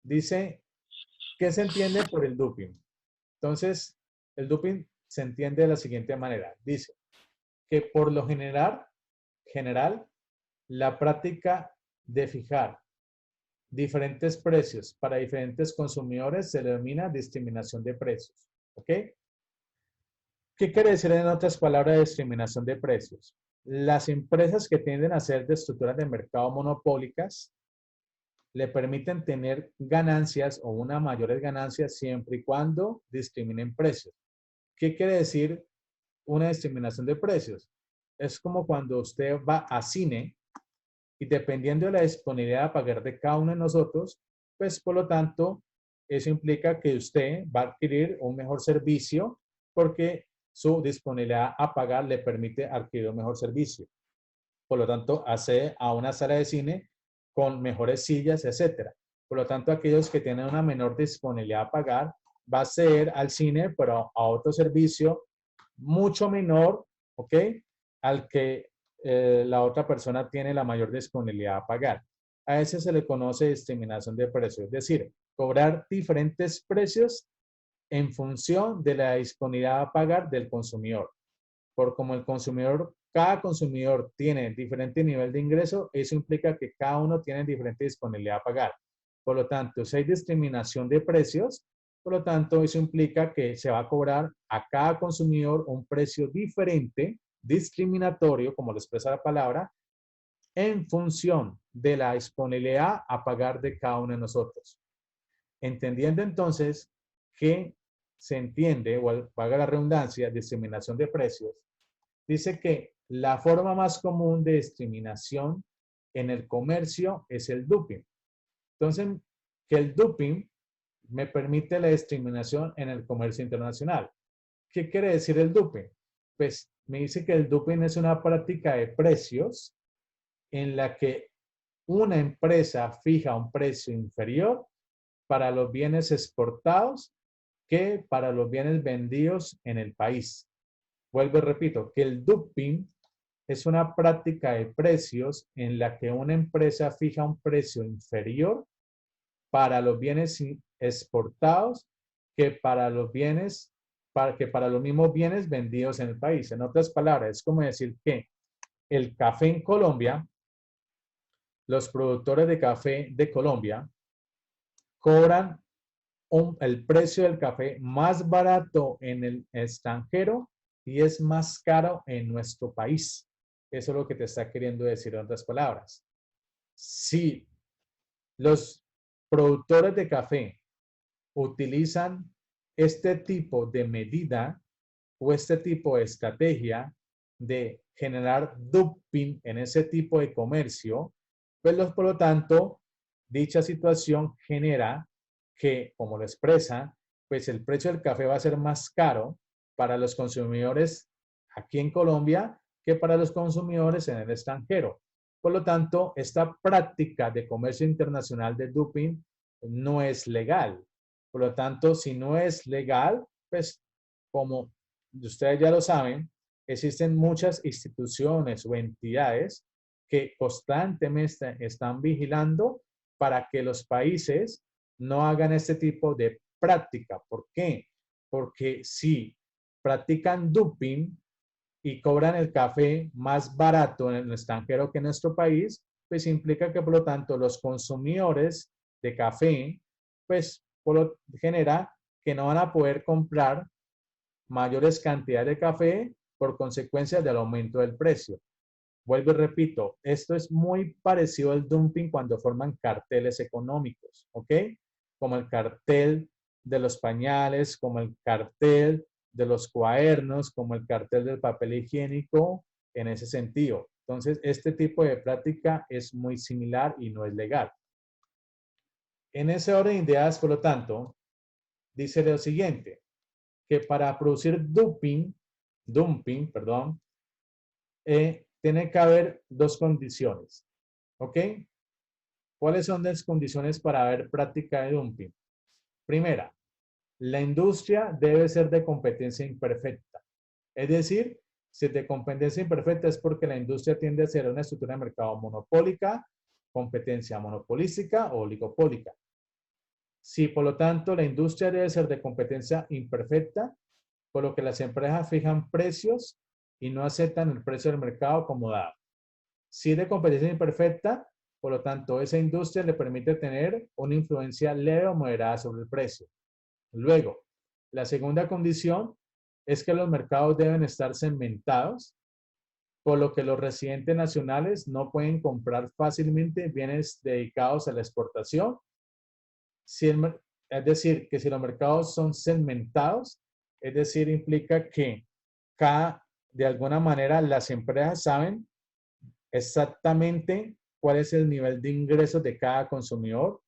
Dice, ¿qué se entiende por el duping? Entonces, el duping se entiende de la siguiente manera. Dice que por lo general, la práctica de fijar diferentes precios para diferentes consumidores se denomina discriminación de precios. ¿Ok? ¿Qué quiere decir en otras palabras discriminación de precios? Las empresas que tienden a ser de estructuras de mercado monopólicas le permiten tener ganancias o unas mayores ganancias siempre y cuando discriminen precios. ¿Qué quiere decir una discriminación de precios? Es como cuando usted va a cine y dependiendo de la disponibilidad a pagar de cada uno de nosotros, pues por lo tanto, eso implica que usted va a adquirir un mejor servicio porque su disponibilidad a pagar le permite adquirir un mejor servicio. Por lo tanto, accede a una sala de cine con mejores sillas, etcétera. Por lo tanto, aquellos que tienen una menor disponibilidad a pagar, va a acceder al cine, pero a otro servicio mucho menor, ¿ok? Al que la otra persona tiene la mayor disponibilidad a pagar. A ese se le conoce discriminación de precios, es decir, cobrar diferentes precios en función de la disponibilidad a pagar del consumidor. Por como el consumidor, cada consumidor tiene diferente nivel de ingreso, eso implica que cada uno tiene diferente disponibilidad a pagar. Por lo tanto, si hay discriminación de precios, por lo tanto, eso implica que se va a cobrar a cada consumidor un precio diferente, discriminatorio, como lo expresa la palabra, en función de la disponibilidad a pagar de cada uno de nosotros. Entendiendo entonces que se entiende, o valga la redundancia, discriminación de precios, dice que la forma más común de discriminación en el comercio es el duping. Entonces, que el duping me permite la discriminación en el comercio internacional. ¿Qué quiere decir el duping? Pues me dice que el duping es una práctica de precios en la que una empresa fija un precio inferior para los bienes exportados que para los bienes vendidos en el país. Vuelvo y repito, que el dumping es una práctica de precios en la que una empresa fija un precio inferior para los bienes exportados que para los mismos bienes vendidos en el país. En otras palabras, es como decir que el café en Colombia, los productores de café de Colombia cobran el precio del café más barato en el extranjero y es más caro en nuestro país. Eso es lo que te está queriendo decir en otras palabras. Si los productores de café utilizan este tipo de medida o este tipo de estrategia de generar dumping en ese tipo de comercio, pues por lo tanto, dicha situación genera que, como lo expresa, pues el precio del café va a ser más caro para los consumidores aquí en Colombia que para los consumidores en el extranjero. Por lo tanto, esta práctica de comercio internacional de dumping no es legal. Por lo tanto, si no es legal, pues como ustedes ya lo saben, existen muchas instituciones o entidades que constantemente están vigilando para que los países no hagan este tipo de práctica. ¿Por qué? Porque si practican dumping y cobran el café más barato en el extranjero que en nuestro país, pues implica que por lo tanto los consumidores de café, pues genera que no van a poder comprar mayores cantidades de café por consecuencia del aumento del precio. Vuelvo y repito, esto es muy parecido al dumping cuando forman carteles económicos, ¿ok? Como el cartel de los pañales, como el cartel de los cuadernos, como el cartel del papel higiénico, en ese sentido. Entonces, este tipo de práctica es muy similar y no es legal. En ese orden de ideas, por lo tanto, dice lo siguiente, que para producir dumping, tiene que haber dos condiciones, ¿ok? ¿Cuáles son las condiciones para haber práctica de dumping? Primera, la industria debe ser de competencia imperfecta. Es decir, si es de competencia imperfecta es porque la industria tiende a ser una estructura de mercado monopólica, competencia monopolística o oligopólica. Si, por lo tanto, la industria debe ser de competencia imperfecta, por lo que las empresas fijan precios y no aceptan el precio del mercado como dado. Si es de competencia imperfecta, por lo tanto, esa industria le permite tener una influencia leve o moderada sobre el precio. Luego, la segunda condición es que los mercados deben estar segmentados, por lo que los residentes nacionales no pueden comprar fácilmente bienes dedicados a la exportación. Es decir, que si los mercados son segmentados, es decir, implica que de alguna manera las empresas saben exactamente cuál es el nivel de ingresos de cada consumidor,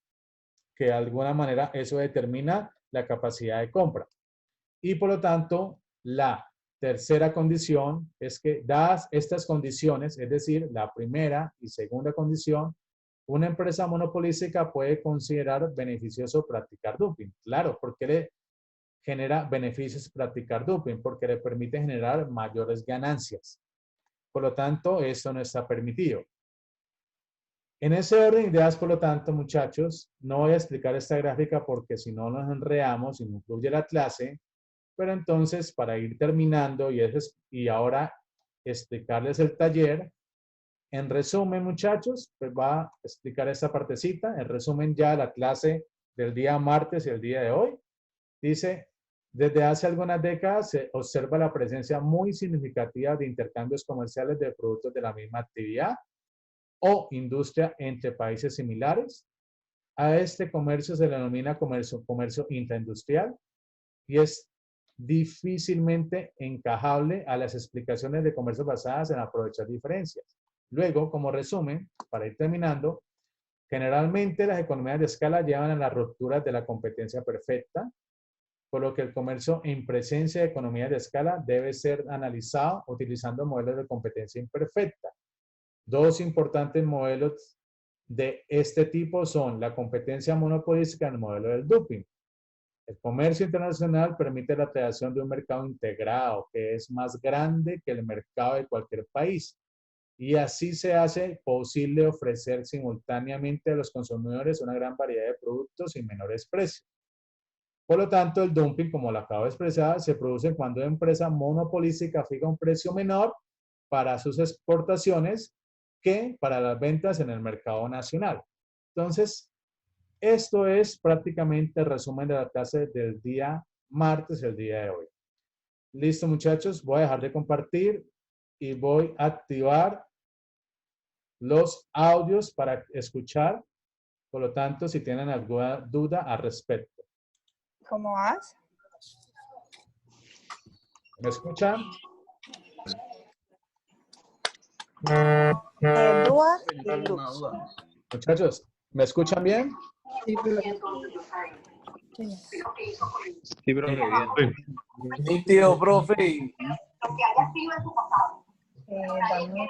que de alguna manera eso determina la capacidad de compra. Y por lo tanto, la tercera condición es que dadas estas condiciones, es decir, la primera y segunda condición, una empresa monopolística puede considerar beneficioso practicar dumping. Claro, porque le genera beneficios practicar dumping, porque le permite generar mayores ganancias. Por lo tanto, esto no está permitido. En ese orden de ideas, por lo tanto, muchachos, no voy a explicar esta gráfica porque si no nos enredamos y no incluye la clase, pero entonces para ir terminando y ahora explicarles el taller, en resumen, muchachos, pues va a explicar esta partecita, en resumen ya la clase del día martes y el día de hoy. Dice, desde hace algunas décadas se observa la presencia muy significativa de intercambios comerciales de productos de la misma actividad o industria entre países similares. A este comercio se le denomina comercio intraindustrial y es difícilmente encajable a las explicaciones de comercio basadas en aprovechar diferencias. Luego, como resumen, para ir terminando, generalmente las economías de escala llevan a las rupturas de la competencia perfecta, por lo que el comercio en presencia de economías de escala debe ser analizado utilizando modelos de competencia imperfecta. Dos importantes modelos de este tipo son la competencia monopolística y el modelo del dumping. El comercio internacional permite la creación de un mercado integrado que es más grande que el mercado de cualquier país. Y así se hace posible ofrecer simultáneamente a los consumidores una gran variedad de productos y menores precios. Por lo tanto, el dumping, como lo acabo de expresar, se produce cuando una empresa monopolística fija un precio menor para sus exportaciones que para las ventas en el mercado nacional. Entonces, esto es prácticamente el resumen de la clase del día martes, el día de hoy. Listo, muchachos, voy a dejar de compartir y voy a activar los audios para escuchar. Por lo tanto, si tienen alguna duda al respecto. ¿Cómo vas? ¿Me escuchan? Dúa y Lux. Muchachos, ¿me escuchan bien? Sí, profe, bien. Nítido, profe. Daniel.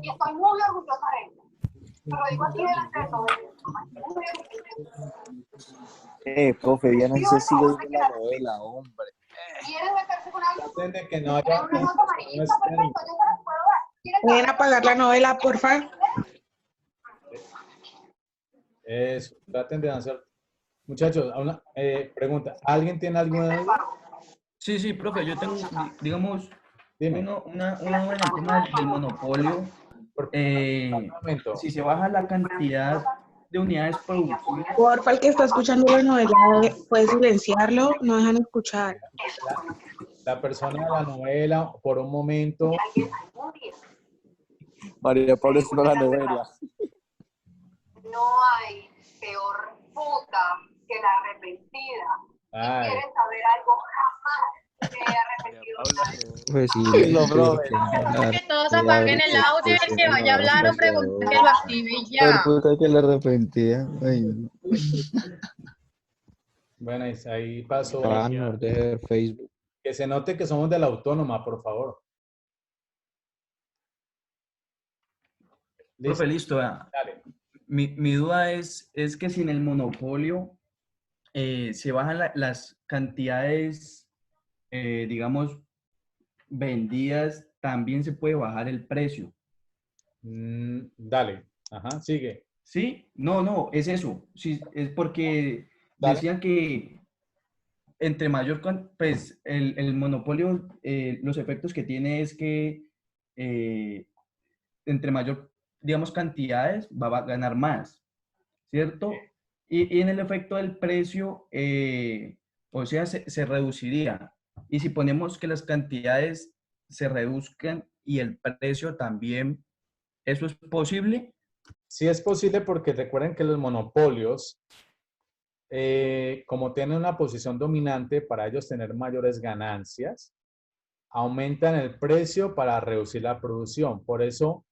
Y estoy muy orgullosa de ella. Pero digo aquí delante de todo el mundo. Profe, ya no se sigue viendo la novela, hombre. ¿Quieres meterse con alguien? Traten de que no haya Una nota amarillita, perfecto, yo se las puedo dar. ¿Pueden apagar la novela, por favor? Eso, traten de hacer. Muchachos, pregunta, ¿alguien tiene alguna duda? Sí, sí, profe, yo tengo, digamos, Dime. una duda en el tema del monopolio. Un momento. Si se baja la cantidad de unidades producidas, Porfa, el que está escuchando la novela, puede silenciarlo, no dejan escuchar. La persona de la novela, por un momento, María Paula está en la novela. No hay peor puta que la arrepentida. ay, ¿Quieren saber algo? Jamás me he arrepentido de nada. Pues sí, Lo profe. Que todos apaguen el audio y el que vaya a hablar o pregunte que lo active y ya. puta que la arrepentía. Ay, no. bueno, ahí pasó. Ah, no, deje de ver Facebook. Que se note que somos de la autónoma, por favor. ¿Listo? profe, listo. Vea. Dale. Mi duda es que si en el monopolio se bajan las cantidades, digamos, vendidas, también se puede bajar el precio. Dale. Ajá, sigue. ¿Sí? No, es eso. Sí, es porque Dale. decían que entre mayor, pues el monopolio, los efectos que tiene es que entre mayor, digamos, cantidades, va a ganar más, ¿cierto? Y en el efecto del precio, o sea, se reduciría. Y si ponemos que las cantidades se reduzcan y el precio también, ¿eso es posible? Sí es posible porque recuerden que los monopolios, como tienen una posición dominante para ellos tener mayores ganancias, aumentan el precio para reducir la producción. Por eso,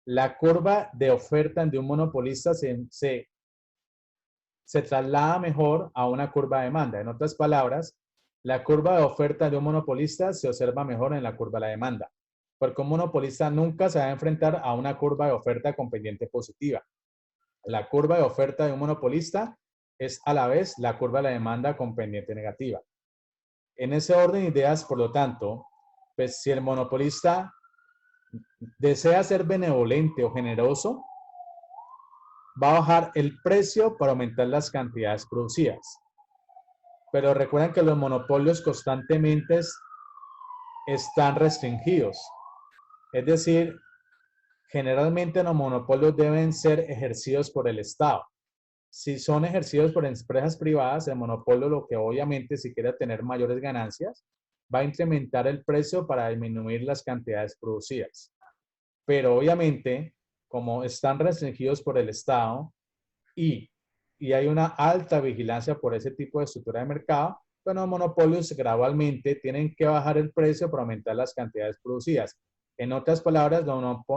la curva de oferta de un monopolista se traslada mejor a una curva de demanda. En otras palabras, la curva de oferta de un monopolista se observa mejor en la curva de la demanda, porque un monopolista nunca se va a enfrentar a una curva de oferta con pendiente positiva. La curva de oferta de un monopolista es a la vez la curva de la demanda con pendiente negativa. En ese orden de ideas, por lo tanto, pues si el monopolista desea ser benevolente o generoso, va a bajar el precio para aumentar las cantidades producidas. Pero recuerden que los monopolios constantemente están restringidos. Es decir, generalmente los monopolios deben ser ejercidos por el Estado. Si son ejercidos por empresas privadas, el monopolio lo que obviamente si quiere tener mayores ganancias, va a incrementar el precio para disminuir las cantidades producidas. Pero obviamente, como están restringidos por el Estado y hay una alta vigilancia por ese tipo de estructura de mercado, pues los monopolios gradualmente tienen que bajar el precio para aumentar las cantidades producidas. En otras palabras,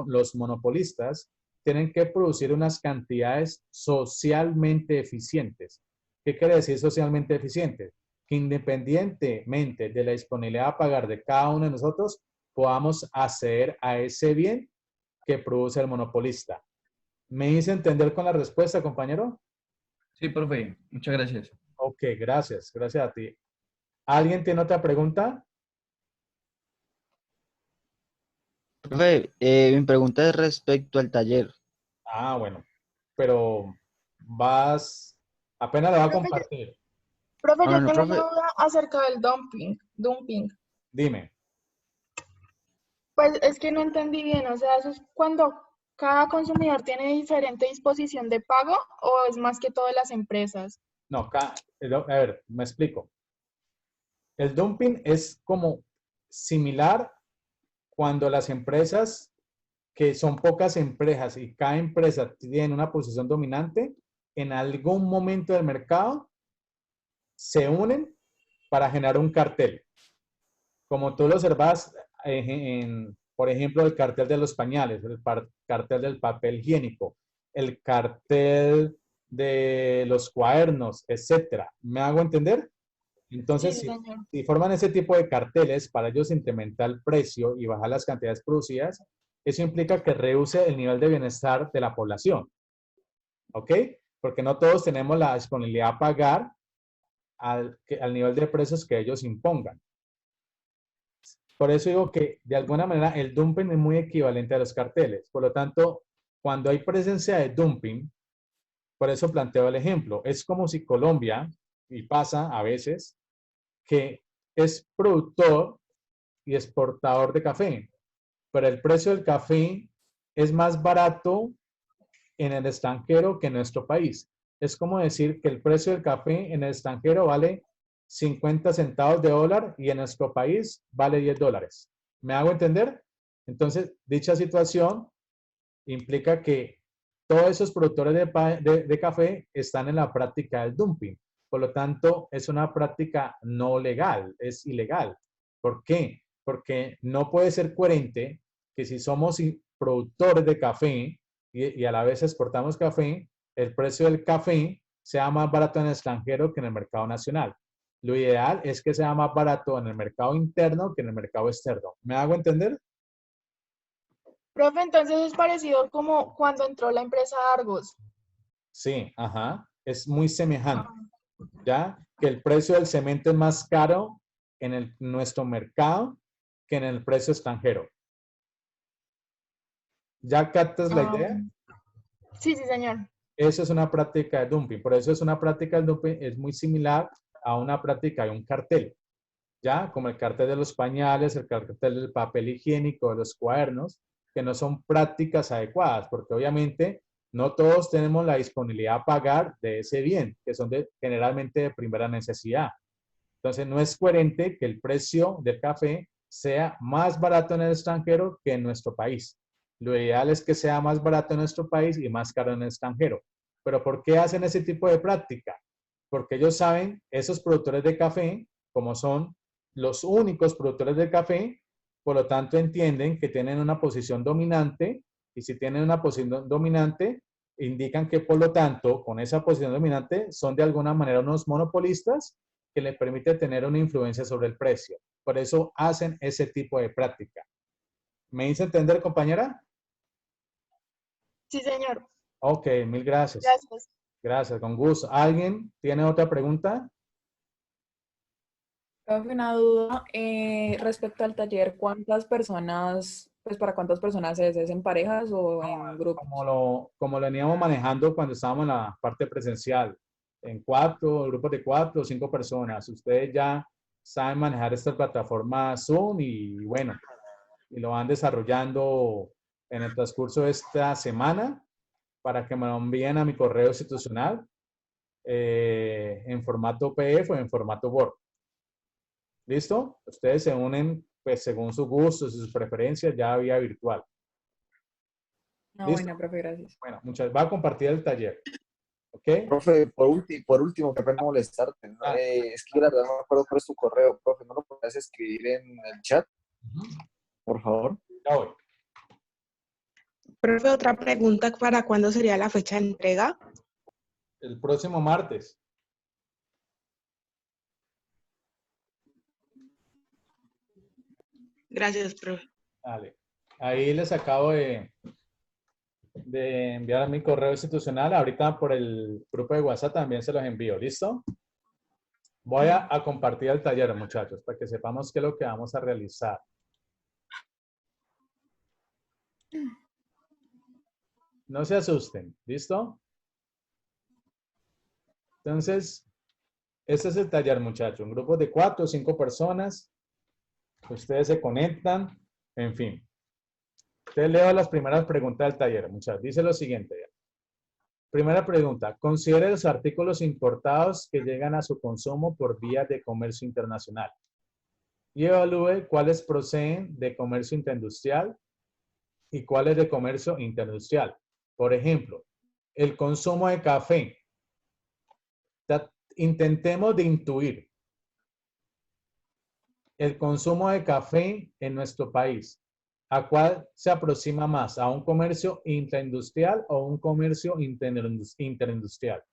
los monopolistas tienen que producir unas cantidades socialmente eficientes. ¿Qué quiere decir socialmente eficientes? Que independientemente de la disponibilidad a pagar de cada uno de nosotros, podamos acceder a ese bien que produce el monopolista. ¿Me hice entender con la respuesta, compañero? Sí, profe, muchas gracias. Ok, gracias. Gracias a ti. ¿Alguien tiene otra pregunta? Profe, mi pregunta es respecto al taller. Ah, bueno. Pero apenas la va a Profe, compartir. Profe, yo Bueno, tengo profe. una duda acerca del dumping. Dime. Pues es que no entendí bien, o sea, ¿eso es cuando cada consumidor tiene diferente disposición de pago o es más que todo las empresas? No, a ver, me explico. El dumping es como similar cuando las empresas, que son pocas empresas y cada empresa tiene una posición dominante, en algún momento del mercado se unen para generar un cartel. Como tú lo observas por ejemplo, el cartel de los pañales, el cartel del papel higiénico, el cartel de los cuadernos, etcétera. ¿Me hago entender? Entonces, Sí, señor. si forman ese tipo de carteles para ellos incrementar el precio y bajar las cantidades producidas, eso implica que reduce el nivel de bienestar de la población. ¿Ok? Porque no todos tenemos la disponibilidad a pagar al nivel de precios que ellos impongan. por eso digo que de alguna manera el dumping es muy equivalente a los carteles. Por lo tanto, cuando hay presencia de dumping, por eso planteo el ejemplo, es como si Colombia, y pasa a veces, que es productor y exportador de café, pero el precio del café es más barato en el extranjero que en nuestro país. Es como decir que el precio del café en el extranjero vale 50 centavos de dólar y en nuestro país vale 10 dólares. ¿Me hago entender? Entonces, dicha situación implica que todos esos productores de café están en la práctica del dumping. Por lo tanto, es una práctica no legal, es ilegal. ¿Por qué? Porque no puede ser coherente que si somos productores de café y a la vez exportamos café, el precio del café sea más barato en el extranjero que en el mercado nacional. Lo ideal es que sea más barato en el mercado interno que en el mercado externo. ¿Me hago entender? Profe, entonces es parecido como cuando entró la empresa Argos. Sí, ajá. Es muy semejante. ¿Ya? Que el precio del cemento es más caro en nuestro mercado que en el precio extranjero. ¿Ya captas la idea? Sí, sí, señor. Eso es una práctica de dumping. Por eso es una práctica de dumping, es muy similar a una práctica de un cartel. ¿Ya? Como el cartel de los pañales, el cartel del papel higiénico, de los cuadernos, que no son prácticas adecuadas, porque obviamente no todos tenemos la disponibilidad a pagar de ese bien, que son generalmente de primera necesidad. Entonces, no es coherente que el precio del café sea más barato en el extranjero que en nuestro país. Lo ideal es que sea más barato en nuestro país y más caro en el extranjero. Pero ¿por qué hacen ese tipo de práctica? Porque ellos saben, esos productores de café, como son los únicos productores de café, por lo tanto entienden que tienen una posición dominante y si tienen una posición dominante, indican que por lo tanto, con esa posición dominante, son de alguna manera unos monopolistas que les permite tener una influencia sobre el precio. Por eso hacen ese tipo de práctica. ¿Me hice entender, compañera? Sí, señor. Ok, mil gracias. Gracias. Gracias, con gusto. ¿Alguien tiene otra pregunta? Profe, una duda respecto al taller, ¿cuántas personas, pues para cuántas personas es en parejas o en grupos? Como lo veníamos manejando cuando estábamos en la parte presencial, en 4, grupos de 4 o 5 personas. Ustedes ya saben manejar esta plataforma Zoom y bueno, y lo van desarrollando en el transcurso de esta semana para que me lo envíen a mi correo institucional en formato PDF o en formato Word. ¿Listo? Ustedes se unen pues, según sus gustos y sus preferencias ya vía virtual. No, ¿Listo? bueno, profe, gracias. Bueno, va a compartir el taller. ¿Ok? Profe, por último, que pena molestarte, ¿no? Es que la verdad no me acuerdo cuál es tu correo, profe. ¿No lo puedes escribir en el chat? Por favor. Ya voy. Profe, otra pregunta, ¿para cuándo sería la fecha de entrega? El próximo martes. Gracias, profe. Vale. Ahí les acabo de enviar a mi correo institucional. Ahorita por el grupo de WhatsApp también se los envío. ¿Listo? Voy a compartir el taller, muchachos, para que sepamos qué es lo que vamos a realizar. No se asusten. ¿Listo? Entonces, este es el taller, muchachos. Un grupo de 4 o 5 personas. Ustedes se conectan. En fin. Te leo las primeras preguntas del taller, muchachos. Dice lo siguiente. Primera pregunta. Considere los artículos importados que llegan a su consumo por vía de comercio internacional. Y evalúe cuáles proceden de comercio intraindustrial y cuáles de comercio interindustrial. Por ejemplo, el consumo de café. Intentemos de intuir el consumo de café en nuestro país. ¿A cuál se aproxima más? ¿A un comercio intraindustrial o un comercio interindustrial?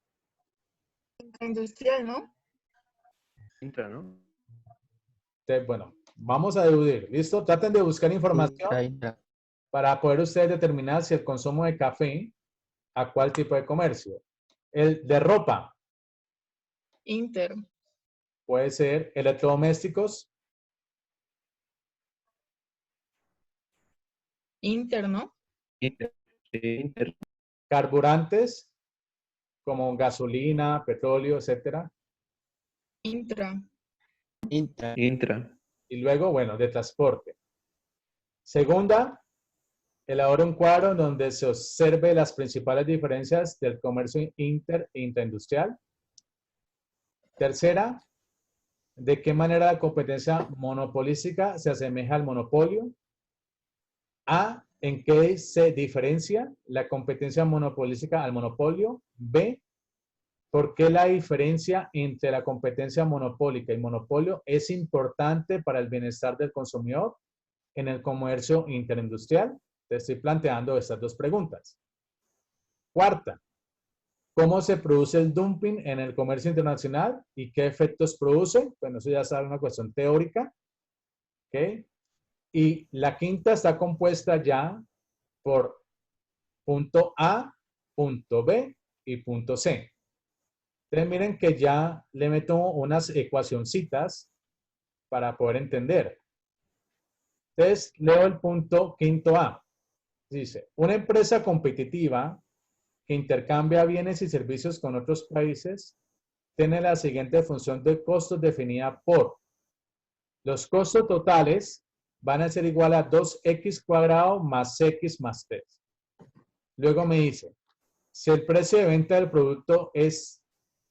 Industrial, ¿no? Intra, ¿no? Entonces, bueno, vamos a deducir. ¿Listo? Traten de buscar información para poder ustedes determinar si el consumo de café a cuál tipo de comercio. El de ropa. Inter. Puede ser electrodomésticos. Inter, ¿no? Inter. Carburantes, como gasolina, petróleo, etcétera. Intra. Intra. Y luego, bueno, de transporte. Segunda, elabora un cuadro donde se observe las principales diferencias del comercio inter e intraindustrial. Tercera, de qué manera la competencia monopolística se asemeja al monopolio. A, en qué se diferencia la competencia monopolística al monopolio. B, por qué la diferencia entre la competencia monopólica y monopolio es importante para el bienestar del consumidor en el comercio interindustrial. Te estoy planteando estas dos preguntas. Cuarta, ¿cómo se produce el dumping en el comercio internacional y qué efectos produce? Bueno, eso ya es una cuestión teórica. ¿Ok? Y la quinta está compuesta ya por punto A, punto B y punto C. Entonces miren que ya le meto unas ecuacioncitas para poder entender. Entonces leo el punto quinto A. Dice, una empresa competitiva que intercambia bienes y servicios con otros países tiene la siguiente función de costos definida por los costos totales van a ser igual a 2x cuadrado más x más 3. Luego me dice, si el precio de venta del producto es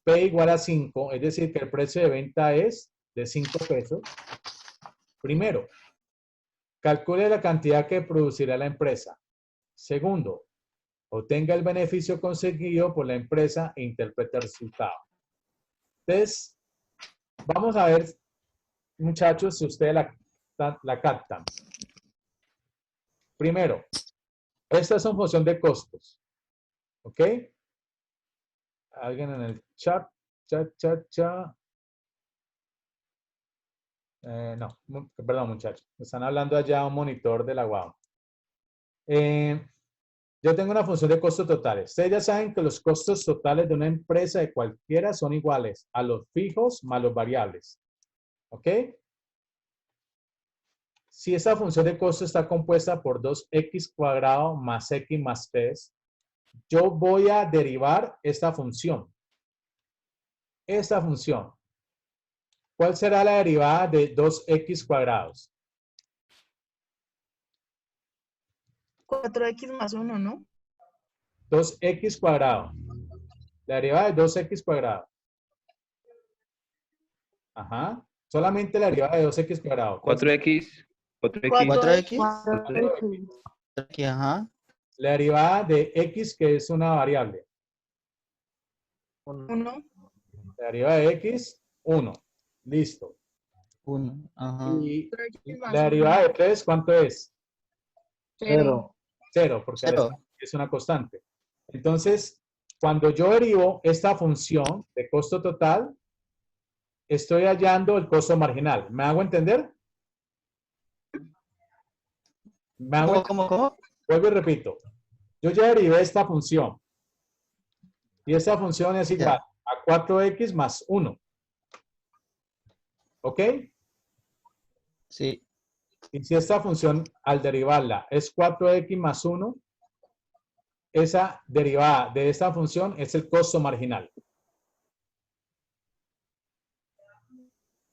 P igual a 5, es decir, que el precio de venta es de 5 pesos, primero, calcule la cantidad que producirá la empresa. Segundo, obtenga el beneficio conseguido por la empresa e interprete el resultado. Entonces, vamos a ver, muchachos, si ustedes la captan. Primero, esta es una función de costos. ¿Ok? Alguien en el chat. No, perdón, muchachos. Están hablando allá a un monitor de la UAM. Yo tengo una función de costos totales. Ustedes ya saben que los costos totales de una empresa de cualquiera son iguales a los fijos más los variables. ¿Ok? Si esa función de costo está compuesta por 2x cuadrado más x más 3, yo voy a derivar esta función. Esta función. ¿Cuál será la derivada de 2x cuadrados? 4x más 1, ¿no? 2x cuadrado. La derivada de 2x cuadrado. Ajá. Solamente la derivada de 2x cuadrado. 4x. 4x. Ajá. La derivada de x, que es una variable. 1. La derivada de x, 1. Listo. 1. Ajá. Y la derivada de 3, ¿cuánto es? 0. 0, porque Cero. es una constante. Entonces, cuando yo derivo esta función de costo total, estoy hallando el costo marginal. ¿Me hago entender? ¿Cómo? Vuelvo y repito. Yo ya derivé esta función. Y esta función es igual a 4x más 1. ¿Ok? Sí. Y si esta función, al derivarla, es 4x más 1, esa derivada de esta función es el costo marginal.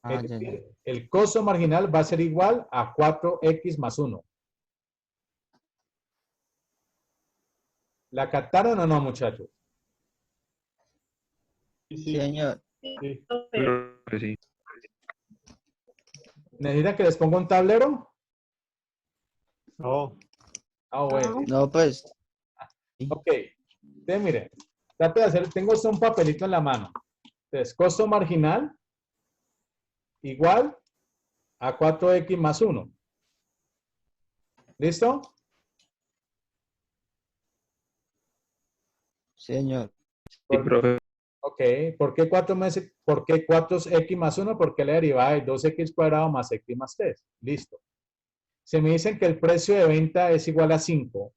Es decir, el costo marginal va a ser igual a 4x más 1. ¿La captaron o no, muchachos? Sí, señor. Sí. Creo que sí. ¿Necesitan que les ponga un tablero? No. Ah, bueno. No, pues. Ok. Entonces, miren, trate de hacer, tengo un papelito en la mano. Entonces, costo marginal igual a 4x más 1. ¿Listo? Señor. Sí, profe. Ok. ¿Por qué 4x más 1? Porque la derivada es 2x cuadrado más x más 3. Listo. Se me dicen que el precio de venta es igual a 5.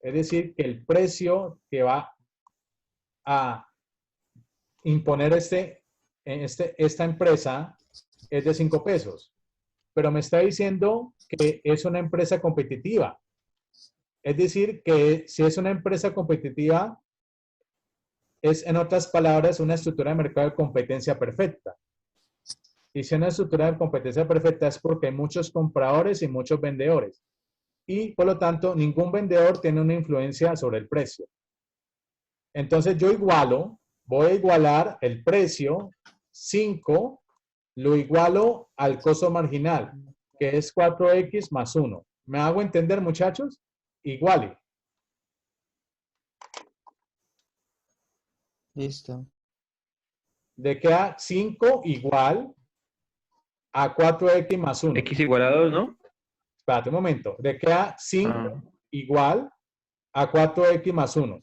Es decir, que el precio que va a imponer esta empresa es de 5 pesos. Pero me está diciendo que es una empresa competitiva. Es decir, que si es una empresa competitiva, es, en otras palabras, una estructura de mercado de competencia perfecta. Y si es una estructura de competencia perfecta es porque hay muchos compradores y muchos vendedores. Y, por lo tanto, ningún vendedor tiene una influencia sobre el precio. Entonces, yo voy a igualar el precio 5, lo igualo al costo marginal, que es 4X más 1. ¿Me hago entender, muchachos? Iguale. Listo. De que a 5 igual a 4X más 1. X igual a 2, ¿no? Espérate un momento. De que a 5 igual a 4X más 1.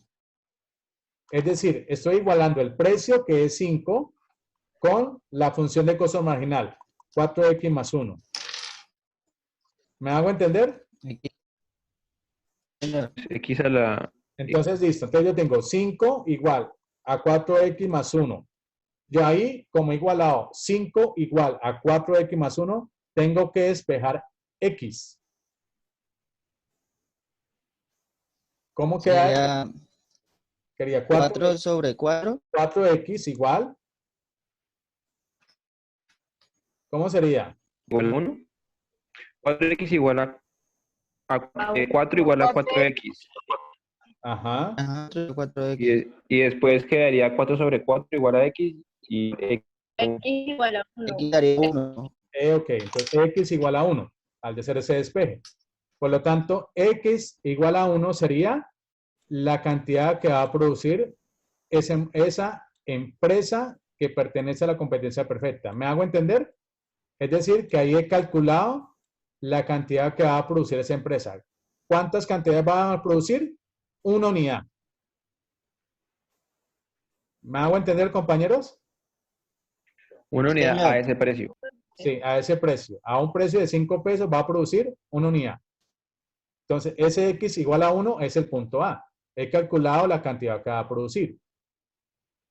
Es decir, estoy igualando el precio, que es 5, con la función de costo marginal, 4X más 1. ¿Me hago entender? X a la... Entonces, listo. Entonces yo tengo 5 igual a 4X más 1. Yo ahí, como igualado 5 igual a 4X más 1, tengo que despejar X. ¿Cómo queda? Quería 4 sobre 4. 4X igual. ¿Cómo sería? Igual a 1. 4X igual a 4 igual a 4X. Ajá. Ajá, 4X. Y después quedaría 4 sobre 4 igual a X y X. X igual a 1. X daría 1. Ok, entonces X igual a 1, al de ser ese despeje. Por lo tanto, X igual a 1 sería la cantidad que va a producir esa empresa que pertenece a la competencia perfecta. ¿Me hago entender? Es decir, que ahí he calculado la cantidad que va a producir esa empresa. ¿Cuántas cantidades va a producir? Una unidad. ¿Me hago entender, compañeros? Una unidad a ese precio. Sí, a ese precio. A un precio de 5 pesos va a producir una unidad. Entonces, ese X igual a 1 es el punto A. He calculado la cantidad que va a producir.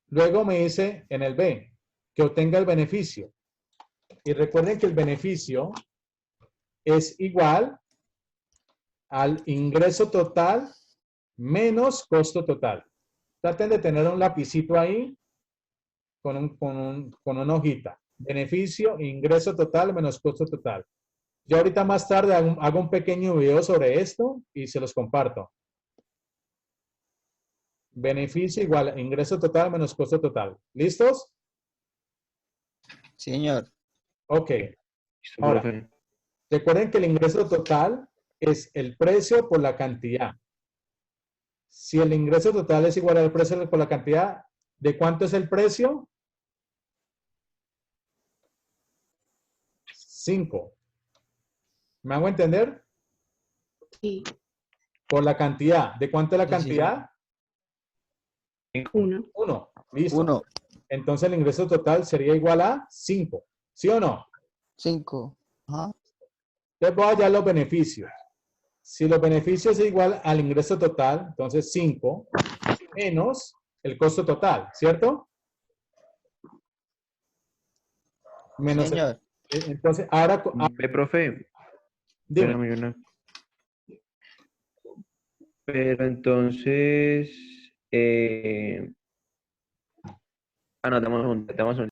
Luego me dice en el B que obtenga el beneficio. Y recuerden que el beneficio es igual al ingreso total menos costo total. Traten de tener un lapicito ahí con una hojita. Beneficio, ingreso total menos costo total. Yo ahorita más tarde hago un pequeño video sobre esto y se los comparto. Beneficio igual a ingreso total menos costo total. ¿Listos? Sí, señor. Ok. Ahora, recuerden que el ingreso total es el precio por la cantidad. Si el ingreso total es igual al precio por la cantidad, ¿de cuánto es el precio? 5. ¿Me hago entender? Sí. Por la cantidad. ¿De cuánto es la cantidad? 1. 1. Listo. 1. Entonces el ingreso total sería igual a 5. ¿Sí o no? 5. Ajá. Entonces voy a hallar los beneficios. Si los beneficios es igual al ingreso total, entonces 5 menos el costo total, ¿cierto? Menos Señor. Entonces, ahora... Ve, profe. Dime. Pero entonces... no, damos un...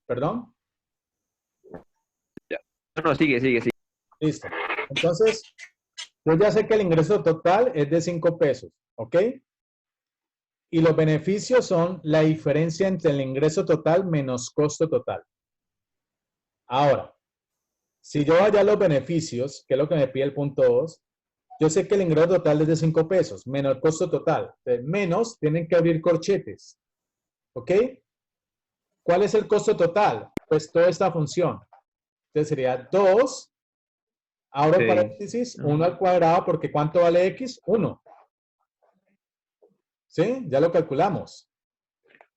¿Perdón? Ya. No, sigue. Listo. Entonces, yo ya sé que el ingreso total es de 5 pesos, ¿ok? Y los beneficios son la diferencia entre el ingreso total menos costo total. Ahora, si yo vaya a los beneficios, que es lo que me pide el punto 2, yo sé que el ingreso total es de 5 pesos, menos el costo total. Entonces, menos, tienen que abrir corchetes. ¿Ok? ¿Cuál es el costo total? Pues toda esta función. Entonces sería 2, abro paréntesis, 1 al cuadrado, porque ¿cuánto vale X? 1. ¿Sí? Ya lo calculamos.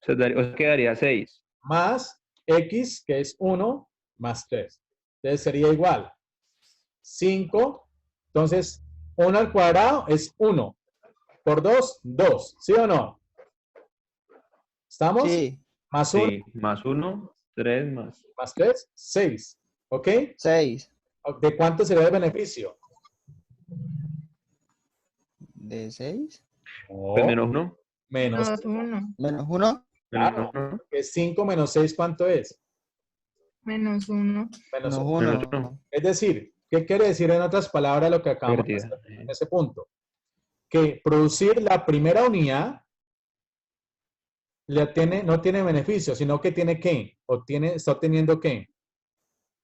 O sea, quedaría 6. Más X, que es 1, más 3. Entonces sería igual. 5. Entonces, 1 al cuadrado es 1. Por 2, 2. ¿Sí o no? ¿Estamos? Sí. Más 1. Sí, más 1, 3 más. Más 3, 6. ¿Ok? 6. ¿De cuánto sería el beneficio? ¿De 6? No, Pues menos 1. menos. Menos 1. ¿Menos 1? Claro. Es 5 menos 6, ¿cuánto es? Menos 1. Menos Menos 1. Menos 1. 1. Es decir, ¿qué quiere decir en otras palabras lo que acabamos de Pérdida. hacer en ese punto? Que producir la primera unidad no tiene beneficio, sino que tiene ¿qué? Está obteniendo ¿qué?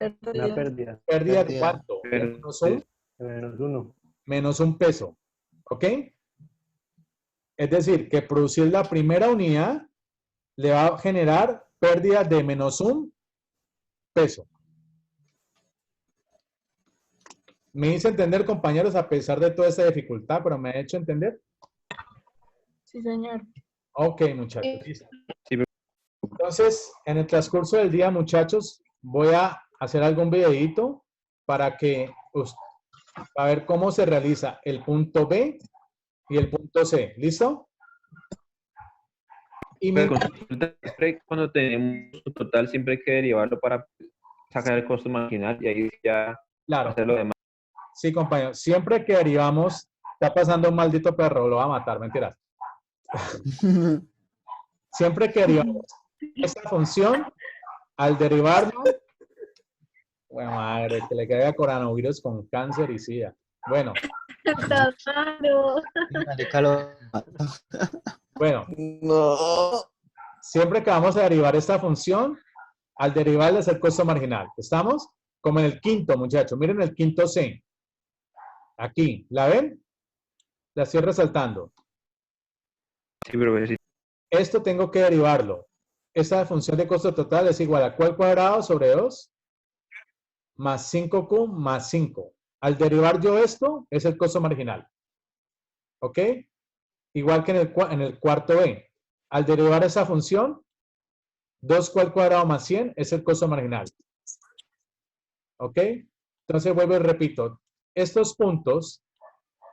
Una pérdida. ¿Pérdida de Pérdida. cuánto? Pérdida. Menos 1. Menos un peso. ¿Ok? Es decir, que producir la primera unidad le va a generar pérdida de menos un peso. Me hice entender, compañeros, a pesar de toda esta dificultad, pero me he hecho entender. Sí, señor. Ok, muchachos. Listo. Sí, Entonces, en el transcurso del día, muchachos, voy a hacer algún videíto para que para ver cómo se realiza el punto B y el punto C. ¿Listo? Y pero consulta, siempre cuando tenemos un total, siempre hay que derivarlo para sacar el costo marginal y ahí ya claro. hacer lo demás. Sí, compañero. Siempre que derivamos, está pasando un maldito perro, lo va a matar, mentiras. Siempre que derivamos esta función, al derivarlo, bueno, madre, que le caiga coronavirus con cáncer y sida. Bueno. Bueno. No. Siempre que vamos a derivar esta función, al derivarle es el costo marginal. ¿Estamos? Como en el quinto, muchachos. Miren el quinto C. Aquí. ¿La ven? La estoy resaltando. Sí, pero sí. Esto tengo que derivarlo. Esta función de costo total es igual a Q al cuadrado sobre 2 más 5Q más 5. Al derivar yo esto, es el costo marginal. ¿Ok? Igual que en el cuarto B. Al derivar esa función, 2Q al cuadrado más 100 es el costo marginal. ¿Ok? Entonces vuelvo y repito. Estos puntos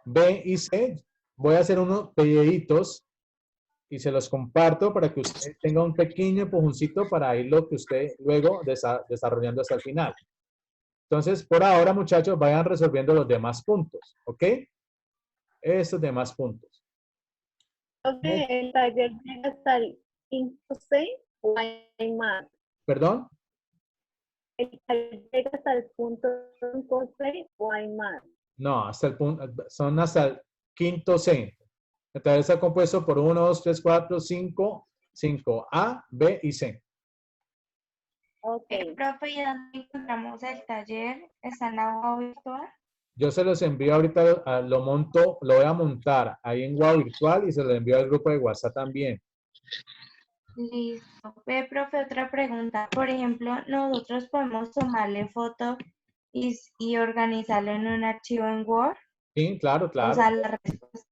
B y C, voy a hacer unos videitos y se los comparto para que usted tenga un pequeño empujoncito para irlo que usted luego desarrollando hasta el final. Entonces, por ahora, muchachos, vayan resolviendo los demás puntos, ¿ok? Estos demás puntos. ¿El taller llega hasta el 5C o hay más? ¿Perdón? ¿El taller llega hasta el punto 5C o hay más? No, hasta el punto, son hasta el quinto C. El taller está compuesto por 1, 2, 3, 4, 5, 5, A, B y C. Ok. Profe, ¿y dónde encontramos el taller? ¿Está en la aula virtual? Yo se los envío ahorita, lo voy a montar ahí en Wow Virtual y se lo envío al grupo de WhatsApp también. Listo. Profe, otra pregunta. Por ejemplo, nosotros podemos tomarle foto y organizarlo en un archivo en Word. Sí, claro, claro. O sea, las respuestas.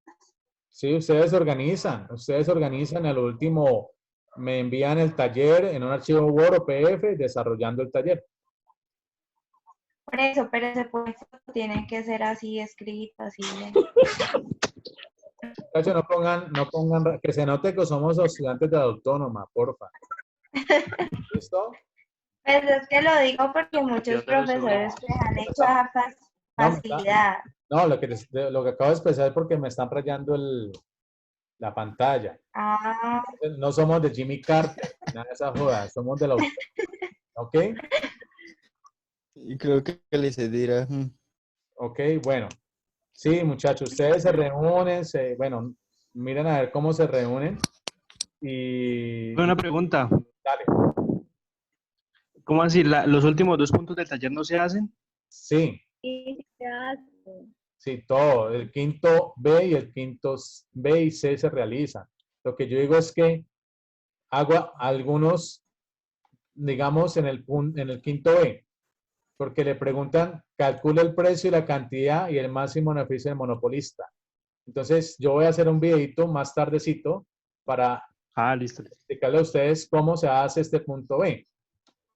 Sí, ustedes organizan al último, me envían el taller en un archivo Word o PDF desarrollando el taller. Por eso, pero ese foto tiene que ser así escrito, así. Muchachos, no pongan, que se note que somos estudiantes de la autónoma, porfa. ¿Listo? Pues es que lo digo porque muchos profesores les han hecho esa facilidad. No, lo que acabo de expresar es porque me están rayando la pantalla. Ah. No somos de Jimmy Carter, nada de esa joda, somos de la autónoma. ¿Ok? Y creo que les dirá. Ok, bueno. Sí, muchachos, ustedes se reúnen, bueno, miren a ver cómo se reúnen. Y... Una pregunta. Dale. ¿Cómo así? ¿Los últimos 2 puntos del taller no se hacen? Sí. Sí, se hacen. Sí, todo. El quinto B y el quinto B y C se realizan. Lo que yo digo es que hago algunos, digamos, en el quinto B. Porque le preguntan, calcula el precio y la cantidad y el máximo beneficio del monopolista. Entonces, yo voy a hacer un videito más tardecito para explicarle a ustedes cómo se hace este punto B.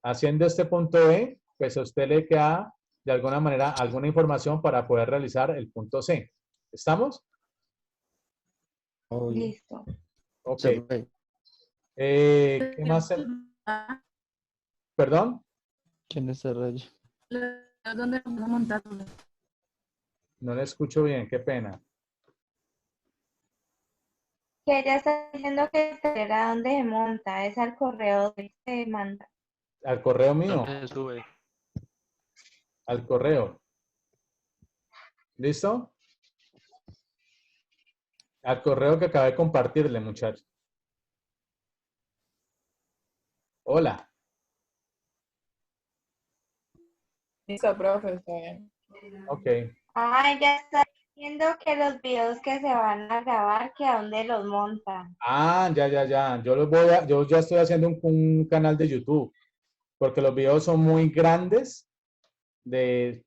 Haciendo este punto B, pues a usted le queda de alguna manera alguna información para poder realizar el punto C. ¿Estamos? Listo. Ok. ¿Qué más? ¿Perdón? ¿Quién desarrolla? ¿Dónde vamos a montarlo? No le escucho bien, qué pena. Que ella está diciendo que el taller a dónde se monta, es al correo que se manda. Al correo mío, ¿Dónde se sube? al correo. ¿Listo? Al correo que acabé de compartirle, muchachos. Hola. Listo, profe, está bien. Ok. Ah, ella está diciendo que los videos que se van a grabar, que a dónde los montan. Ah, ya. Yo ya estoy haciendo un canal de YouTube, porque los videos son muy grandes,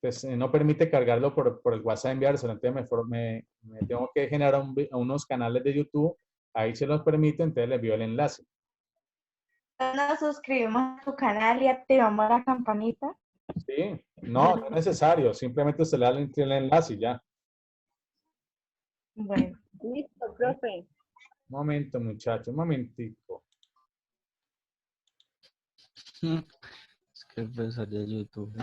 pues, no permite cargarlo por el WhatsApp enviárselo, entonces me tengo que generar unos canales de YouTube, ahí se los permite, entonces les envío el enlace. Nos suscribimos a tu canal y activamos la campanita. Sí, no es necesario, simplemente se le da el enlace y ya. Bueno. Listo, profe. Un momento, muchachos, un momentico. Es que el profesor de YouTube.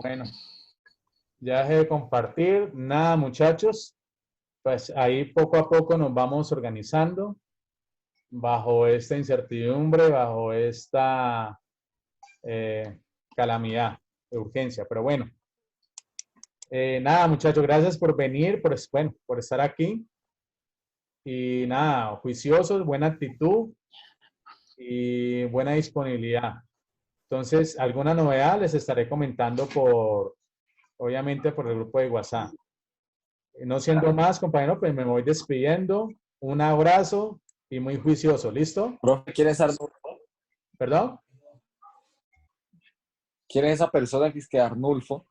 Bueno, ya dejé de compartir. Nada, muchachos. Pues ahí poco a poco nos vamos organizando bajo esta incertidumbre, bajo esta calamidad, de urgencia. Pero bueno, nada, muchachos, gracias por venir, por estar aquí. Y nada, juiciosos, buena actitud y buena disponibilidad. Entonces, alguna novedad les estaré comentando obviamente por el grupo de WhatsApp. No siendo más, compañero, pues me voy despidiendo. Un abrazo y muy juicioso. ¿Listo? Profe, ¿quién es Arnulfo? ¿Perdón? ¿Quién es esa persona que es que Arnulfo?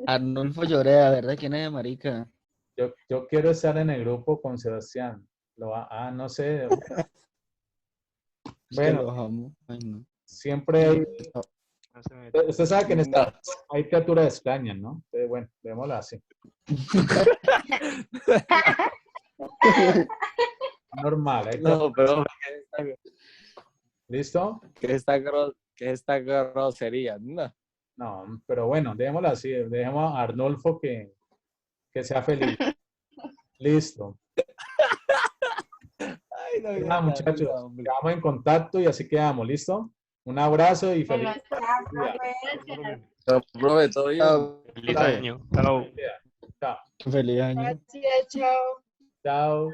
Arnulfo Llorea, ¿verdad? ¿Quién es, marica? Yo quiero estar en el grupo con Sebastián. No sé. Es que Bueno, los amo. Ay, no. siempre hay... No se mete. Usted sabe que en esta hay criaturas extrañas, ¿no? Entonces, bueno, démoslo así. Normal. No, pero ¿Listo? ¿qué es esta grosería? No. No, pero bueno, démoslo así. Dejemos a Arnulfo que sea feliz. Listo. Ay, no, Nada, muchachos, quedamos en contacto y así quedamos. ¿Listo? Un abrazo y feliz día. No, profe, todo bien. Feliz año. Chao. Chao. Feliz año. Gracias, chao. Chao.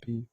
Sí.